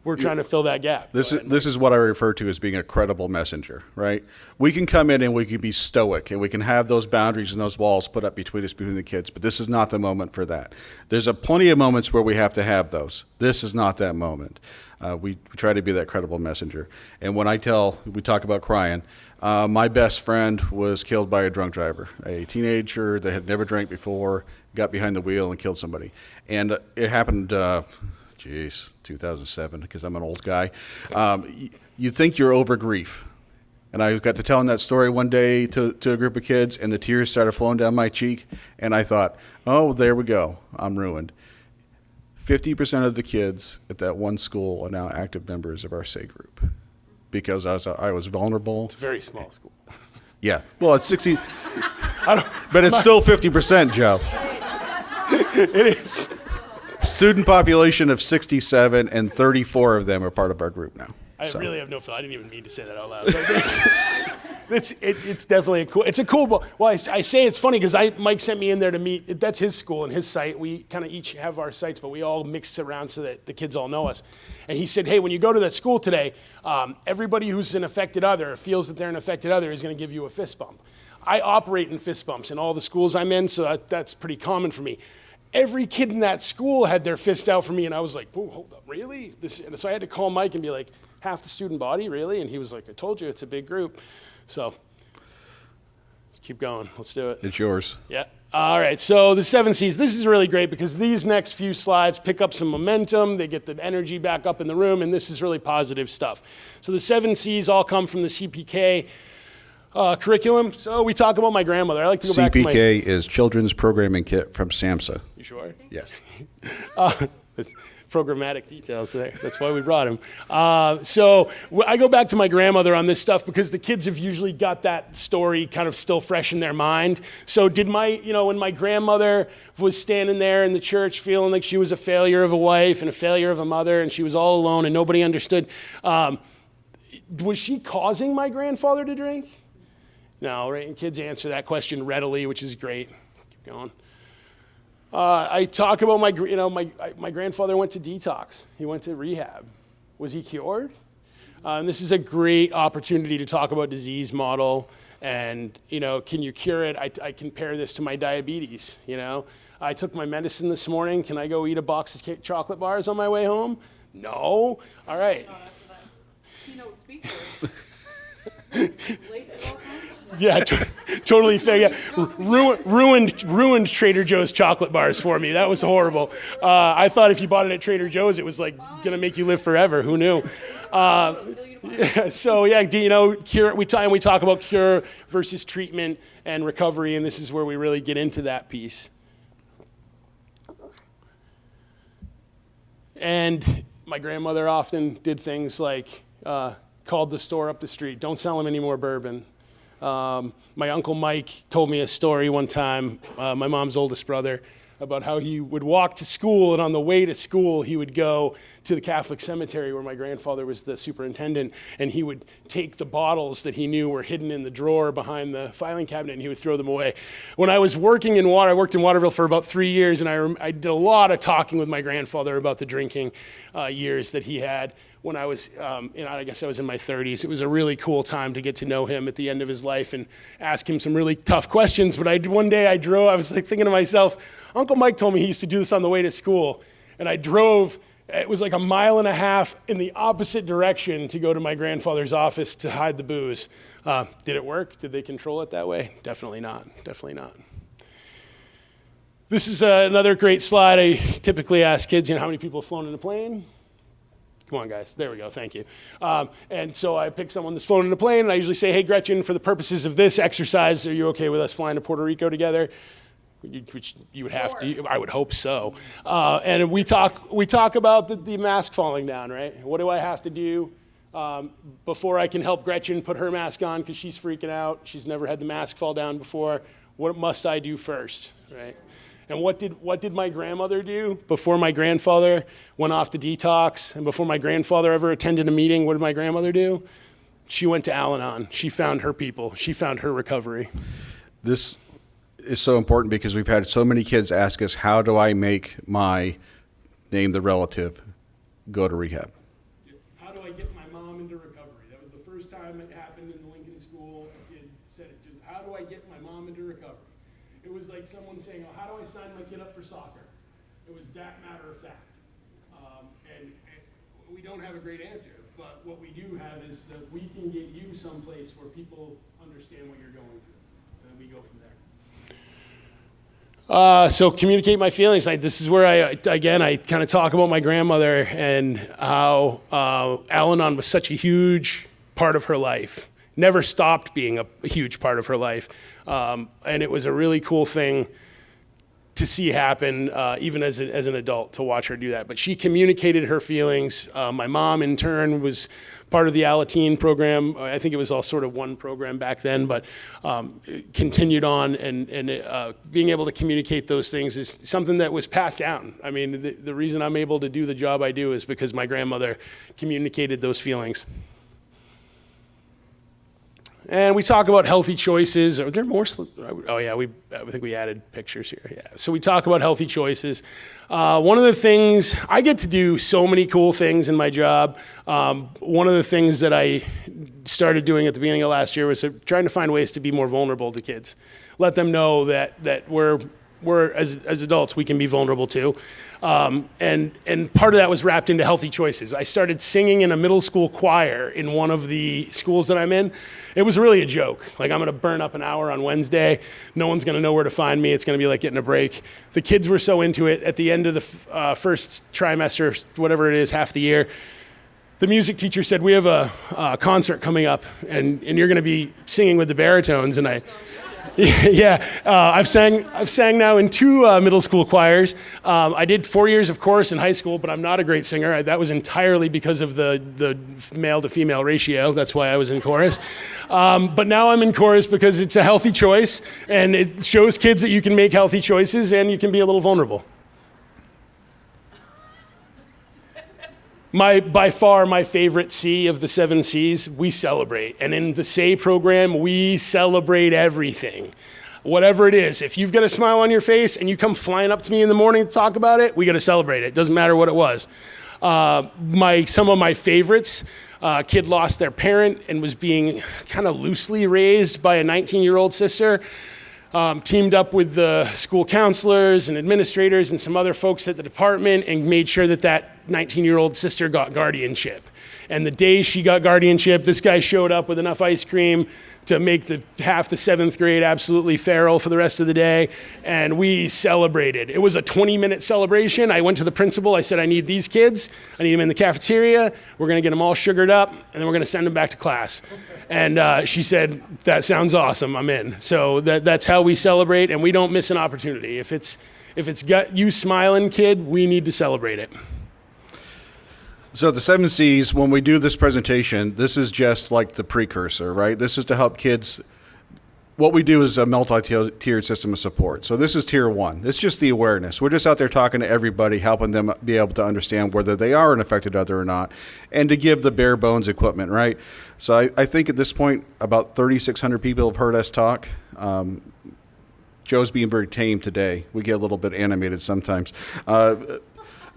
we're trying to fill that gap. This is what I refer to as being a credible messenger, right? We can come in and we can be stoic and we can have those boundaries and those walls put up between the kids, but this is not the moment for that. There's plenty of moments where we have to have those. This is not that moment. We try to be that credible messenger. And when we talk about crying, my best friend was killed by a drunk driver, a teenager that had never drank before, got behind the wheel and killed somebody. And it happened 2007, because I'm an old guy. You think you're over grief. And I got to telling that story one day to a group of kids, and the tears started flowing down my cheek, and I thought, oh, there we go, I'm ruined. 50% of the kids at that one school are now active members of our SAY group, because I was vulnerable. It's a very small school. Yeah, well, it's 60, but it's still 50%, Joe. It is. Student population of 67, and 34 of them are part of our group now. I really have no feel. I didn't even mean to say that out loud. It's definitely a cool book. Well, I say it's funny because Mike sent me in there to meet. That's his school and his site. We kind of each have our sites, but we all mix around so that the kids all know us. And he said, hey, when you go to that school today, everybody who's an affected other, feels that they're an affected other, is going to give you a fist bump. I operate in fist bumps in all the schools I'm in, so that's pretty common for me. Every kid in that school had their fist out for me, and I was like, whoa, hold up, really? And so I had to call Mike and be like, half the student body, really? And he was like, I told you, it's a big group. So let's keep going. Let's do it. It's yours. Yeah. All right, so the 7 C's. This is really great because these next few slides pick up some momentum. They get the energy back up in the room, and this is really positive stuff. So the 7 C's all come from the CPK curriculum. So we talk about my grandmother. I like to go back to my... CPK is Children's Programming Kit from SAMHSA. You sure? Yes. Programmatic details there. That's why we brought him. So I go back to my grandmother on this stuff because the kids have usually got that story kind of still fresh in their mind. So when my grandmother was standing there in the church feeling like she was a failure of a wife and a failure of a mother and she was all alone and nobody understood, was she causing my grandfather to drink? No, right? And kids answer that question readily, which is great. Keep going. I talk about my grandfather went to detox. He went to rehab. Was he cured? And this is a great opportunity to talk about disease model and, can you cure it? I compare this to my diabetes, I took my medicine this morning. Can I go eat a box of chocolate bars on my way home? No. All right. Keynote speaker. Yeah, totally fake. Yeah. Ruined Trader Joe's chocolate bars for me. That was horrible. I thought if you bought it at Trader Joe's, it was like gonna make you live forever. Who knew? So yeah, cure? We talk about cure versus treatment and recovery, and this is where we really get into that piece. And my grandmother often did things like called the store up the street. Don't sell them any more bourbon. My Uncle Mike told me a story one time, my mom's oldest brother, about how he would walk to school, and on the way to school, he would go to the Catholic cemetery where my grandfather was the superintendent, and he would take the bottles that he knew were hidden in the drawer behind the filing cabinet, and he would throw them away. When I was working in I worked in Waterville for about 3 years, and I did a lot of talking with my grandfather about the drinking years that he had. When I was, I guess I was in my 30s. It was a really cool time to get to know him at the end of his life and ask him some really tough questions. But one day I was like thinking to myself, Uncle Mike told me he used to do this on the way to school. And I drove, it was like 1.5 miles in the opposite direction to go to my grandfather's office to hide the booze. Did it work? Did they control it that way? Definitely not, definitely not. This is another great slide. I typically ask kids, how many people have flown in a plane? Come on, guys. There we go. Thank you. And so I pick someone that's flown in a plane, and I usually say, hey, Gretchen, for the purposes of this exercise, are you okay with us flying to Puerto Rico together? Which you would have to. I would hope so. And we talk about the mask falling down, right? What do I have to do before I can help Gretchen put her mask on because she's freaking out? She's never had the mask fall down before. What must I do first, right? And what did my grandmother do before my grandfather went off to detox, and before my grandfather ever attended a meeting? What did my grandmother do? She went to Al-Anon. She found her people. She found her recovery. This is so important because we've had so many kids ask us, how do I make my name the relative go to rehab? How do I get my mom into recovery? That was the first time it happened in the Lincoln School. A kid said it, just, how do I get my mom into recovery? It was like someone saying, oh, how do I sign my kid up for soccer? It was that matter of fact. And we don't have a great answer, but what we do have is that we can get you someplace where people understand what you're going through, and we go from there. So communicate my feelings. This is where I kind of talk about my grandmother and how Al-Anon was such a huge part of her life. Never stopped being a huge part of her life. And it was a really cool thing to see happen, even as an adult, to watch her do that. But she communicated her feelings. My mom, in turn, was part of the Alateen program. I think it was all sort of one program back then, but continued on. And being able to communicate those things is something that was passed down. I mean, the reason I'm able to do the job I do is because my grandmother communicated those feelings. And we talk about healthy choices. Are there more? Oh yeah, I think we added pictures here. Yeah. So we talk about healthy choices. One of the things, I get to do so many cool things in my job. One of the things that I started doing at the beginning of last year was trying to find ways to be more vulnerable to kids. Let them know that we're as adults, we can be vulnerable too. And part of that was wrapped into healthy choices. I started singing in a middle school choir in one of the schools that I'm in. It was really a joke. Like, I'm gonna burn up an hour on Wednesday. No one's gonna know where to find me. It's gonna be like getting a break. The kids were so into it. At the end of the first trimester, whatever it is, half the year, the music teacher said, we have a concert coming up, and you're gonna be singing with the baritones. And I've sang now in 2 middle school choirs. I did 4 years of chorus in high school, but I'm not a great singer. That was entirely because of the male to female ratio. That's why I was in chorus. But now I'm in chorus because it's a healthy choice, and it shows kids that you can make healthy choices and you can be a little vulnerable. By far, my favorite C of the 7 C's, we celebrate. And in the SAY program, we celebrate everything. Whatever it is, if you've got a smile on your face and you come flying up to me in the morning to talk about it, we got to celebrate it. Doesn't matter what it was. Some of my favorites, kid lost their parent and was being kind of loosely raised by a 19-year-old sister. Teamed up with the school counselors and administrators and some other folks at the department and made sure that that 19-year-old sister got guardianship. And the day she got guardianship, this guy showed up with enough ice cream to make half the 7th grade absolutely feral for the rest of the day, and we celebrated. It was a 20-minute celebration. I went to the principal. I said, I need these kids. I need them in the cafeteria. We're going to get them all sugared up, and then we're going to send them back to class. And she said, that sounds awesome. I'm in. So that's how we celebrate, and we don't miss an opportunity. If it's got you smiling, kid, we need to celebrate it. So the 7 C's, when we do this presentation, this is just like the precursor, right? This is to help kids. What we do is a multi-tiered system of support. So this is tier 1. It's just the awareness. We're just out there talking to everybody, helping them be able to understand whether they are an affected other or not, and to give the bare bones equipment, right? So I think at this point, about 3,600 people have heard us talk. Joe's being very tame today. We get a little bit animated sometimes.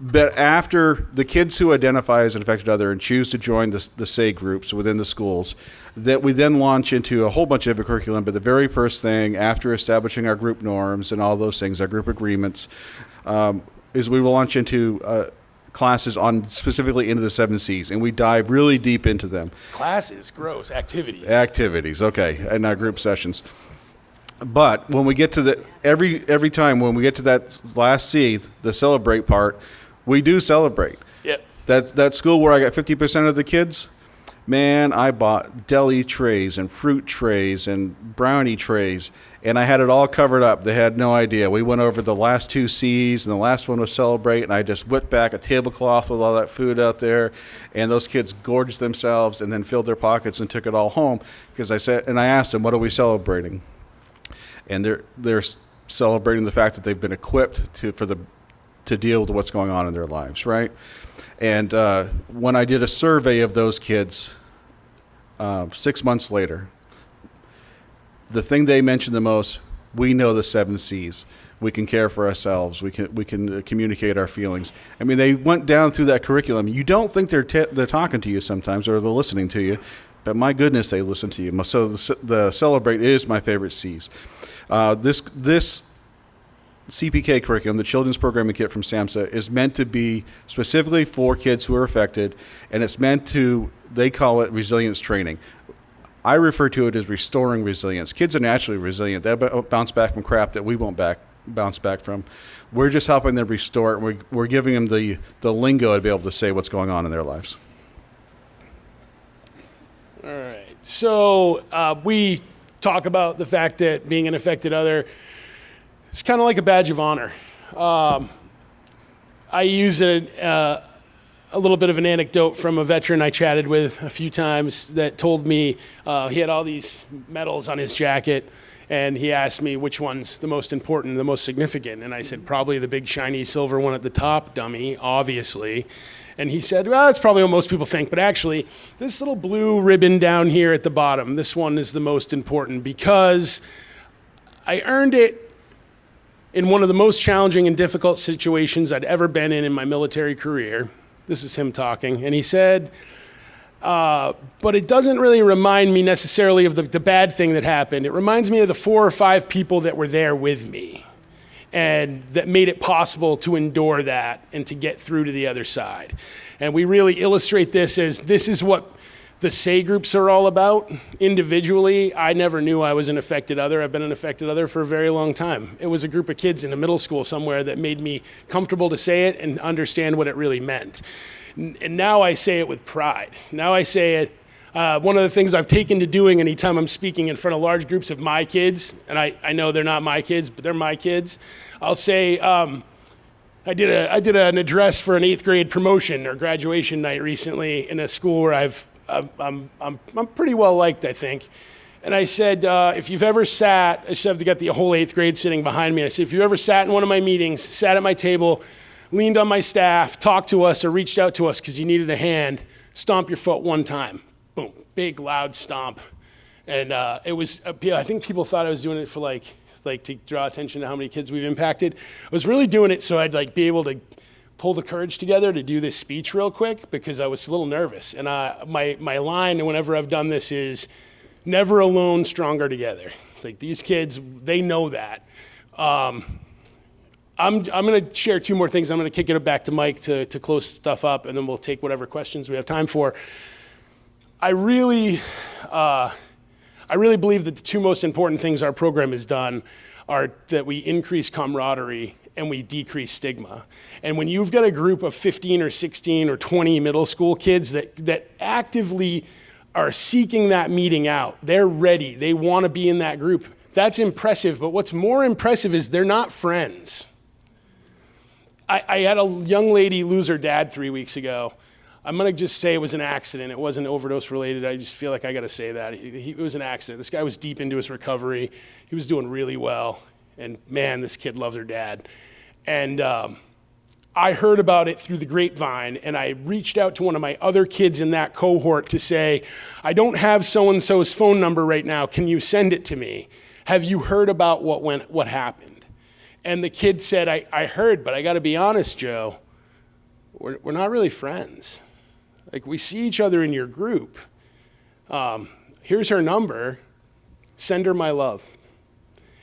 But after the kids who identify as an affected other and choose to join the SAY groups within the schools, that we then launch into a whole bunch of curriculum. But the very first thing after establishing our group norms and all those things, our group agreements, is we will launch into classes on specifically into the 7 C's, and we dive really deep into them. Classes, gross, activities. Activities, okay, and our group sessions. But when we get to every time when we get to that last C, the celebrate part, we do celebrate. Yep. That school where I got 50% of the kids, man, I bought deli trays and fruit trays and brownie trays, and I had it all covered up. They had no idea. We went over the last 2 C's, and the last one was celebrate, and I just whipped back a tablecloth with all that food out there, and those kids gorged themselves and then filled their pockets and took it all home. Because I asked them, what are we celebrating? And they're celebrating the fact that they've been equipped to deal with what's going on in their lives, right? And when I did a survey of those kids 6 months later, the thing they mentioned the most, we know the 7 C's. We can care for ourselves. We can communicate our feelings. I mean, they went down through that curriculum. You don't think they're talking to you sometimes, or they're listening to you, but my goodness, they listen to you. So the celebrate is my favorite C's. This CPK curriculum, the Children's Programming Kit from SAMHSA, is meant to be specifically for kids who are affected, and it's meant to, they call it resilience training. I refer to it as restoring resilience. Kids are naturally resilient. They bounce back from crap that we won't bounce back from. We're just helping them restore it, and we're giving them the lingo to be able to say what's going on in their lives. All right. So we talk about the fact that being an affected other, it's kind of like a badge of honor. I use a little bit of an anecdote from a veteran I chatted with a few times that told me he had all these medals on his jacket, and he asked me which one's the most important, the most significant. And I said, probably the big shiny silver one at the top, dummy, obviously. And he said, well, that's probably what most people think, but actually, this little blue ribbon down here at the bottom, this one is the most important because I earned it in one of the most challenging and difficult situations I'd ever been in my military career. This is him talking. And he said, but it doesn't really remind me necessarily of the bad thing that happened. It reminds me of the 4 or 5 people that were there with me and that made it possible to endure that and to get through to the other side. And we really illustrate this as this is what the SAY groups are all about. Individually, I never knew I was an affected other. I've been an affected other for a very long time. It was a group of kids in a middle school somewhere that made me comfortable to say it and understand what it really meant. And now I say it with pride. Now I say it. One of the things I've taken to doing anytime I'm speaking in front of large groups of my kids, and I know they're not my kids, but they're my kids, I'll say, I did an address for an 8th grade promotion or graduation night recently in a school where I'm pretty well liked, I think. And I said, if you've ever sat, I said, I've got the whole 8th grade sitting behind me. I said, if you ever sat in one of my meetings, sat at my table, leaned on my staff, talked to us, or reached out to us because you needed a hand, stomp your foot one time. Boom, big, loud stomp. And it was, I think people thought I was doing it for like like to draw attention to how many kids we've impacted. I was really doing it so I'd like be able to pull the courage together to do this speech real quick because I was a little nervous. And my line whenever I've done this is, never alone, stronger together. Like these kids, they know that. I'm going to share two more things. I'm going to kick it back to Mike to close stuff up, and then we'll take whatever questions we have time for. I really believe that the two most important things our program has done are that we increase camaraderie and we decrease stigma. And when you've got a group of 15 or 16 or 20 middle school kids that actively are seeking that meeting out, they're ready, they want to be in that group, that's impressive. But what's more impressive is they're not friends. I had a young lady lose her dad 3 weeks ago. I'm going to just say it was an accident. It wasn't overdose related. I just feel like I got to say that. It was an accident. This guy was deep into his recovery. He was doing really well. And man, this kid loved her dad. And I heard about it through the grapevine, and I reached out to one of my other kids in that cohort to say, I don't have so-and-so's phone number right now. Can you send it to me? Have you heard about what happened? And the kid said, I heard, but I got to be honest, Joe, we're not really friends. Like, we see each other in your group. Here's her number. Send her my love.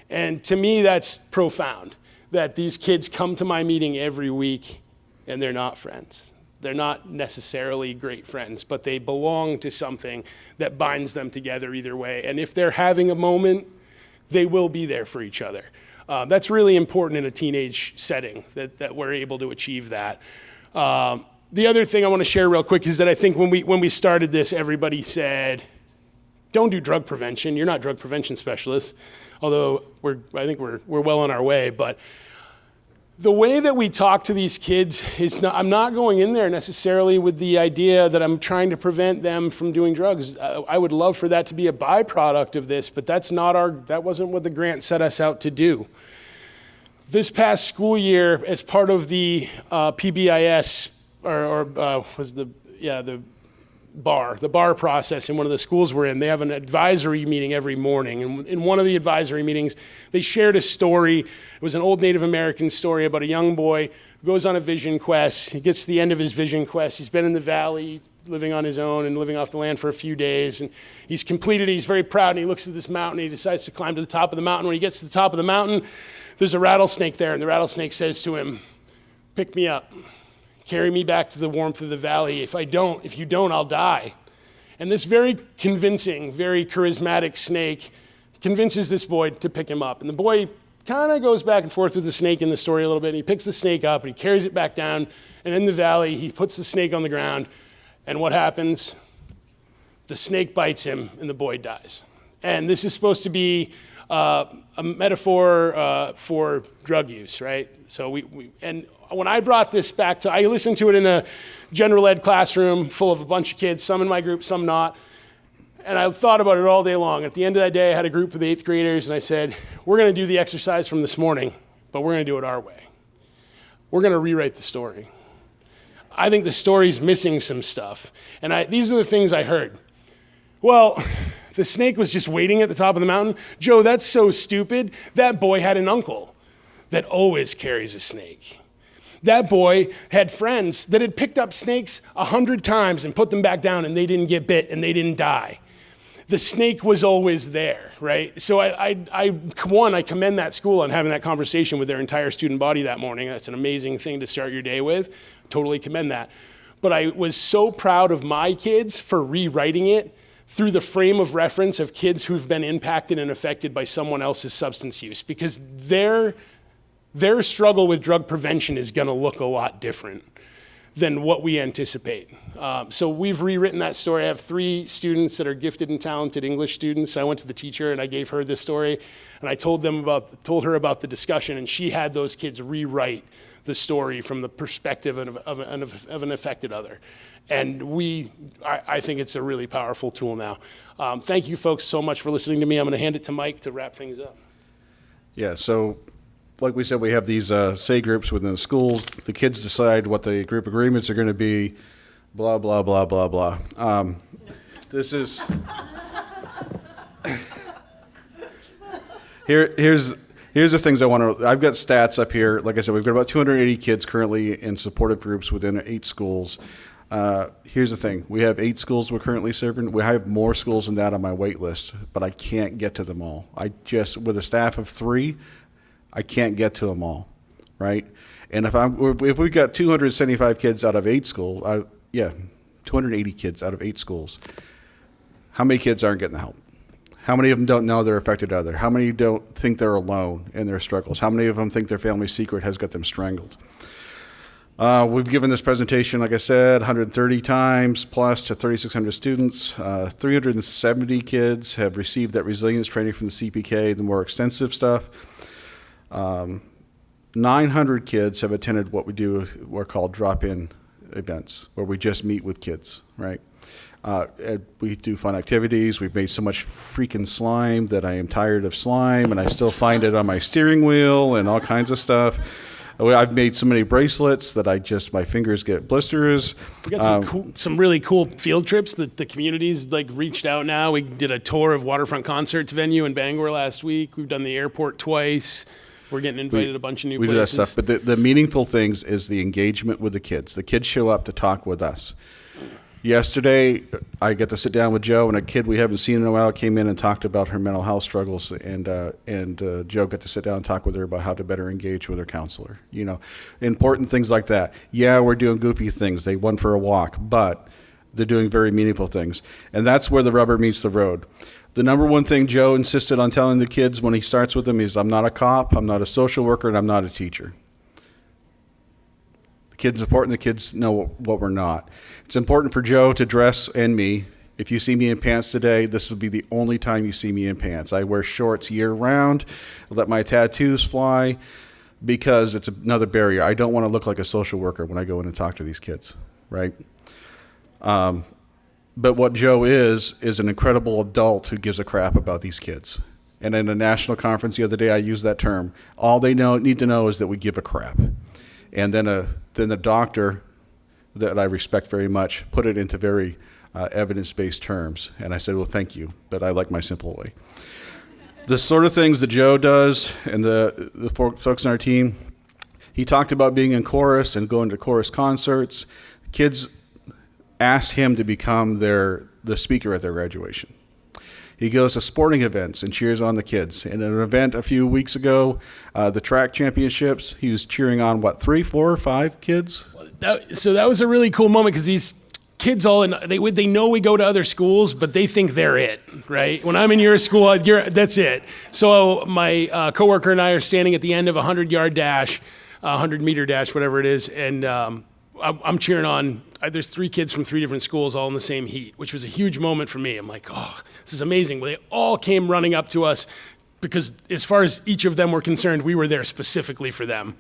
And to me, that's profound, that these kids come to my meeting every week and they're not friends. They're not necessarily great friends, but they belong to something that binds them together either way. And if they're having a moment, they will be there for each other. That's really important in a teenage setting, that we're able to achieve that. The other thing I want to share real quick is that I think when we started this, everybody said, don't do drug prevention. You're not drug prevention specialists, although I think we're well on our way. But the way that we talk to these kids is I'm not going in there necessarily with the idea that I'm trying to prevent them from doing drugs. I would love for that to be a byproduct of this, but that wasn't what the grant set us out to do. This past school year, as part of the PBIS, the bar process in one of the schools we're in, they have an advisory meeting every morning. And in one of the advisory meetings, they shared a story. It was an old Native American story about a young boy who goes on a vision quest. He gets to the end of his vision quest. He's been in the valley living on his own and living off the land for a few days. And he's completed it. He's very proud. And he looks at this mountain. And he decides to climb to the top of the mountain. When he gets to the top of the mountain, there's a rattlesnake there. And the rattlesnake says to him, pick me up. Carry me back to the warmth of the valley. If you don't, I'll die. And this very convincing, very charismatic snake convinces this boy to pick him up. And the boy kind of goes back and forth with the snake in the story a little bit. And he picks the snake up and he carries it back down. And in the valley, he puts the snake on the ground. And what happens? The snake bites him and the boy dies. And this is supposed to be a metaphor for drug use, right? So and when I brought this back I listened to it in a general ed classroom full of a bunch of kids, some in my group, some not. And I thought about it all day long. At the end of that day, I had a group of 8th graders, and I said, we're going to do the exercise from this morning, but we're going to do it our way. We're going to rewrite the story. I think the story's missing some stuff. And these are the things I heard. Well, the snake was just waiting at the top of the mountain. Joe, that's so stupid. That boy had an uncle that always carries a snake. That boy had friends that had picked up snakes 100 times and put them back down, and they didn't get bit and they didn't die. The snake was always there, right? So I commend that school on having that conversation with their entire student body that morning. That's an amazing thing to start your day with. Totally commend that. But I was so proud of my kids for rewriting it through the frame of reference of kids who've been impacted and affected by someone else's substance use, because their struggle with drug prevention is going to look a lot different than what we anticipate. So we've rewritten that story. I have 3 students that are gifted and talented English students. I went to the teacher and I gave her this story, and I told her about the discussion, and she had those kids rewrite the story from the perspective of an affected other. And I think it's a really powerful tool now. Thank you folks so much for listening to me. I'm going to hand it to Mike to wrap things up. Yeah, so like we said, we have these say groups within the schools. The kids decide what the group agreements are going to be, blah, blah, blah, blah, blah. This is, here's Here's the things I want to. I've got stats up here. Like I said, we've got about 280 kids currently in supportive groups within 8 schools. Here's the thing: we have 8 schools we're currently serving. We have more schools than that on my wait list, but I can't get to them all. With a staff of 3, I can't get to them all, right? And if we've got 275 kids out of 8 schools, 280 kids out of 8 schools. How many kids aren't getting the help? How many of them don't know they're affected other? How many don't think they're alone in their struggles? How many of them think their family secret has got them strangled? We've given this presentation, like I said, 130 times plus to 3,600 students. 370 kids have received that resilience training from the CPK, the more extensive stuff. 900 kids have attended what we're called drop-in events, where we just meet with kids, right? We do fun activities. We've made so much freaking slime that I am tired of slime, and I still find it on my steering wheel and all kinds of stuff. I've made so many bracelets that my fingers get blisters. We got some really cool field trips that the community's reached out now. We did a tour of Waterfront Concerts venue in Bangor last week. We've done the airport twice. We're getting invited a bunch of new places. We do that stuff, but the meaningful things is the engagement with the kids. The kids show up to talk with us. Yesterday, I get to sit down with Joe, and a kid we haven't seen in a while came in and talked about her mental health struggles, and Joe got to sit down and talk with her about how to better engage with her counselor. Important things like that. Yeah, we're doing goofy things. They went for a walk, but they're doing very meaningful things, and that's where the rubber meets the road. The number one thing Joe insisted on telling the kids when he starts with them is, I'm not a cop, I'm not a social worker, and I'm not a teacher. Kids important, the kids know what we're not. It's important for Joe to dress, and me. If you see me in pants today, this will be the only time you see me in pants. I wear shorts year round, let my tattoos fly, because it's another barrier. I don't want to look like a social worker when I go in and talk to these kids, right? But what Joe is an incredible adult who gives a crap about these kids. And in a national conference the other day, I used that term. All they need to know is that we give a crap. And then the doctor that I respect very much put it into very evidence-based terms. And I said, well, thank you, but I like my simple way. The sort of things that Joe does and the folks on our team, he talked about being in chorus and going to chorus concerts. Kids asked him to become the speaker at their graduation. He goes to sporting events and cheers on the kids. In an event a few weeks ago, the track championships, he was cheering on, 3, 4, 5 kids? So that was a really cool moment, because these kids they know we go to other schools, but they think they're it, right? When I'm in your school, that's it. So my coworker and I are standing at the end of a 100-yard dash, 100-meter dash, whatever it is, and I'm cheering on. There's 3 kids from 3 different schools all in the same heat, which was a huge moment for me. I'm like, oh, this is amazing. Well, they all came running up to us because as far as each of them were concerned, we were there specifically for them.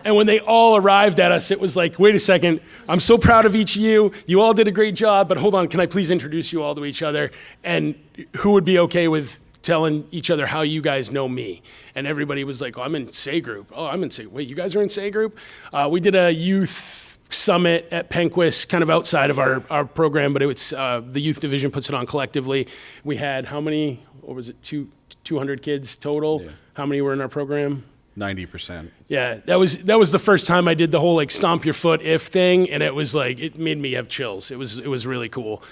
And when they all arrived at us, it was like, wait a second, I'm so proud of each of you. You all did a great job, but hold on, can I please introduce you all to each other? And who would be okay with telling each other how you guys know me? And everybody was like, oh, I'm in SAY group. Oh, I'm in SAY. Wait, you guys are in SAY group? We did a youth summit at Penquist, kind of outside of our program, but it was the youth division puts it on collectively. We had how many, what was it, 200 kids total? Yeah. How many were in our program? 90%. Yeah, that was the first time I did the whole stomp your foot if thing, and it was it made me have chills. It was really cool.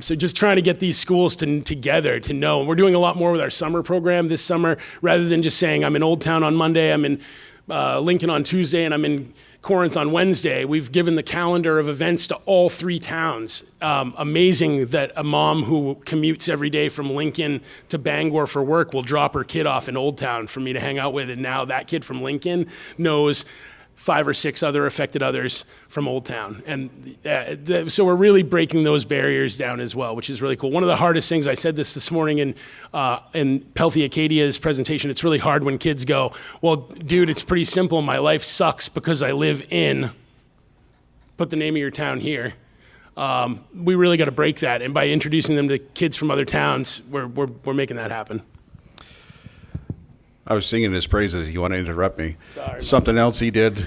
So just trying to get these schools together to know. And we're doing a lot more with our summer program this summer, rather than just saying I'm in Old Town on Monday, I'm in Lincoln on Tuesday, and I'm in Corinth on Wednesday. We've given the calendar of events to all 3 towns. Amazing that a mom who commutes every day from Lincoln to Bangor for work will drop her kid off in Old Town for me to hang out with, and now that kid from Lincoln knows 5 or 6 other affected others from Old Town. And so we're really breaking those barriers down as well, which is really cool. One of the hardest things, I said this morning in Pelthy Acadia's presentation, it's really hard when kids go, well, dude, it's pretty simple. My life sucks because I live in, put the name of your town here. We really got to break that. And by introducing them to kids from other towns, we're making that happen. I was singing his praises. You want to interrupt me? Sorry. Something else he did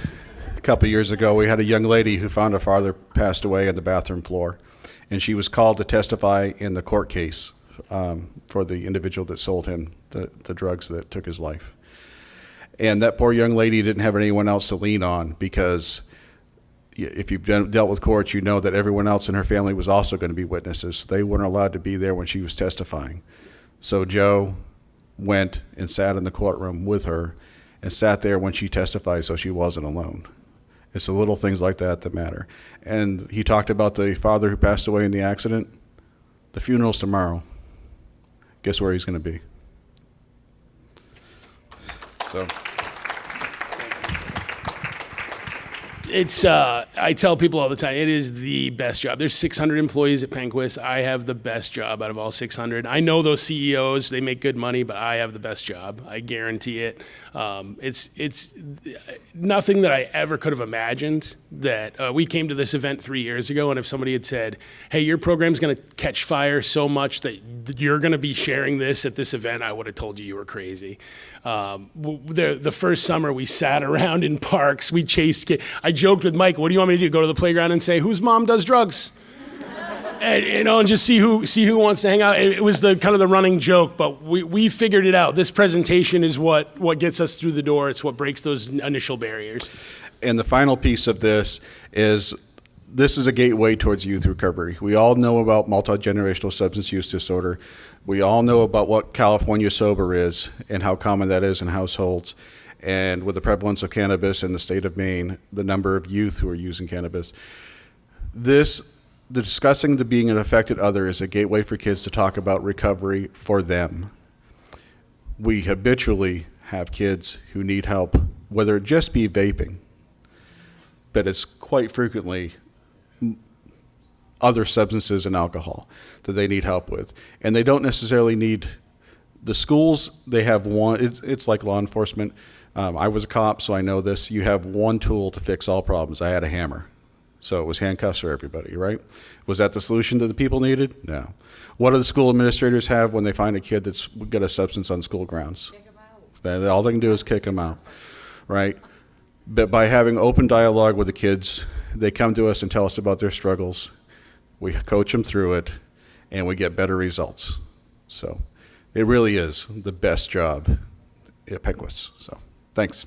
a couple of years ago, we had a young lady who found her father passed away on the bathroom floor, and she was called to testify in the court case for the individual that sold him the drugs that took his life. And that poor young lady didn't have anyone else to lean on, because if you've dealt with courts, you know that everyone else in her family was also going to be witnesses. They weren't allowed to be there when she was testifying. So Joe went and sat in the courtroom with her and sat there when she testified, so she wasn't alone. It's the little things like that that matter. And he talked about the father who passed away in the accident. The funeral's tomorrow. Guess where he's going to be? So. It's, I tell people all the time, it is the best job. There's 600 employees at Penquist. I have the best job out of all 600. I know those CEOs, they make good money, but I have the best job. I guarantee it. It's nothing that I ever could have imagined that we came to this event 3 years ago, and if somebody had said, hey, your program's going to catch fire so much that you're going to be sharing this at this event, I would have told you were crazy. The first summer we sat around in parks, we chased kids. I joked with Mike, what do you want me to do? Go to the playground and say, whose mom does drugs? And just see who wants to hang out. It was the kind of the running joke, but we figured it out. This presentation is what gets us through the door. It's what breaks those initial barriers. And the final piece of this is a gateway towards youth recovery. We all know about multi-generational substance use disorder. We all know about what California sober is and how common that is in households. And with the prevalence of cannabis in the state of Maine, the number of youth who are using cannabis. The discussing the being an affected other is a gateway for kids to talk about recovery for them. We habitually have kids who need help, whether it just be vaping, but it's quite frequently other substances and alcohol that they need help with. And they don't necessarily need the schools. They have one, it's like law enforcement. I was a cop, so I know this. You have one tool to fix all problems. I had a hammer. So it was handcuffs for everybody, right? Was that the solution that the people needed? No. What do the school administrators have when they find a kid that's got a substance on school grounds? Kick 'em out. All they can do is kick them out, right? But by having open dialogue with the kids, they come to us and tell us about their struggles. We coach them through it, and we get better results. So it really is the best job at Penquist. So thanks.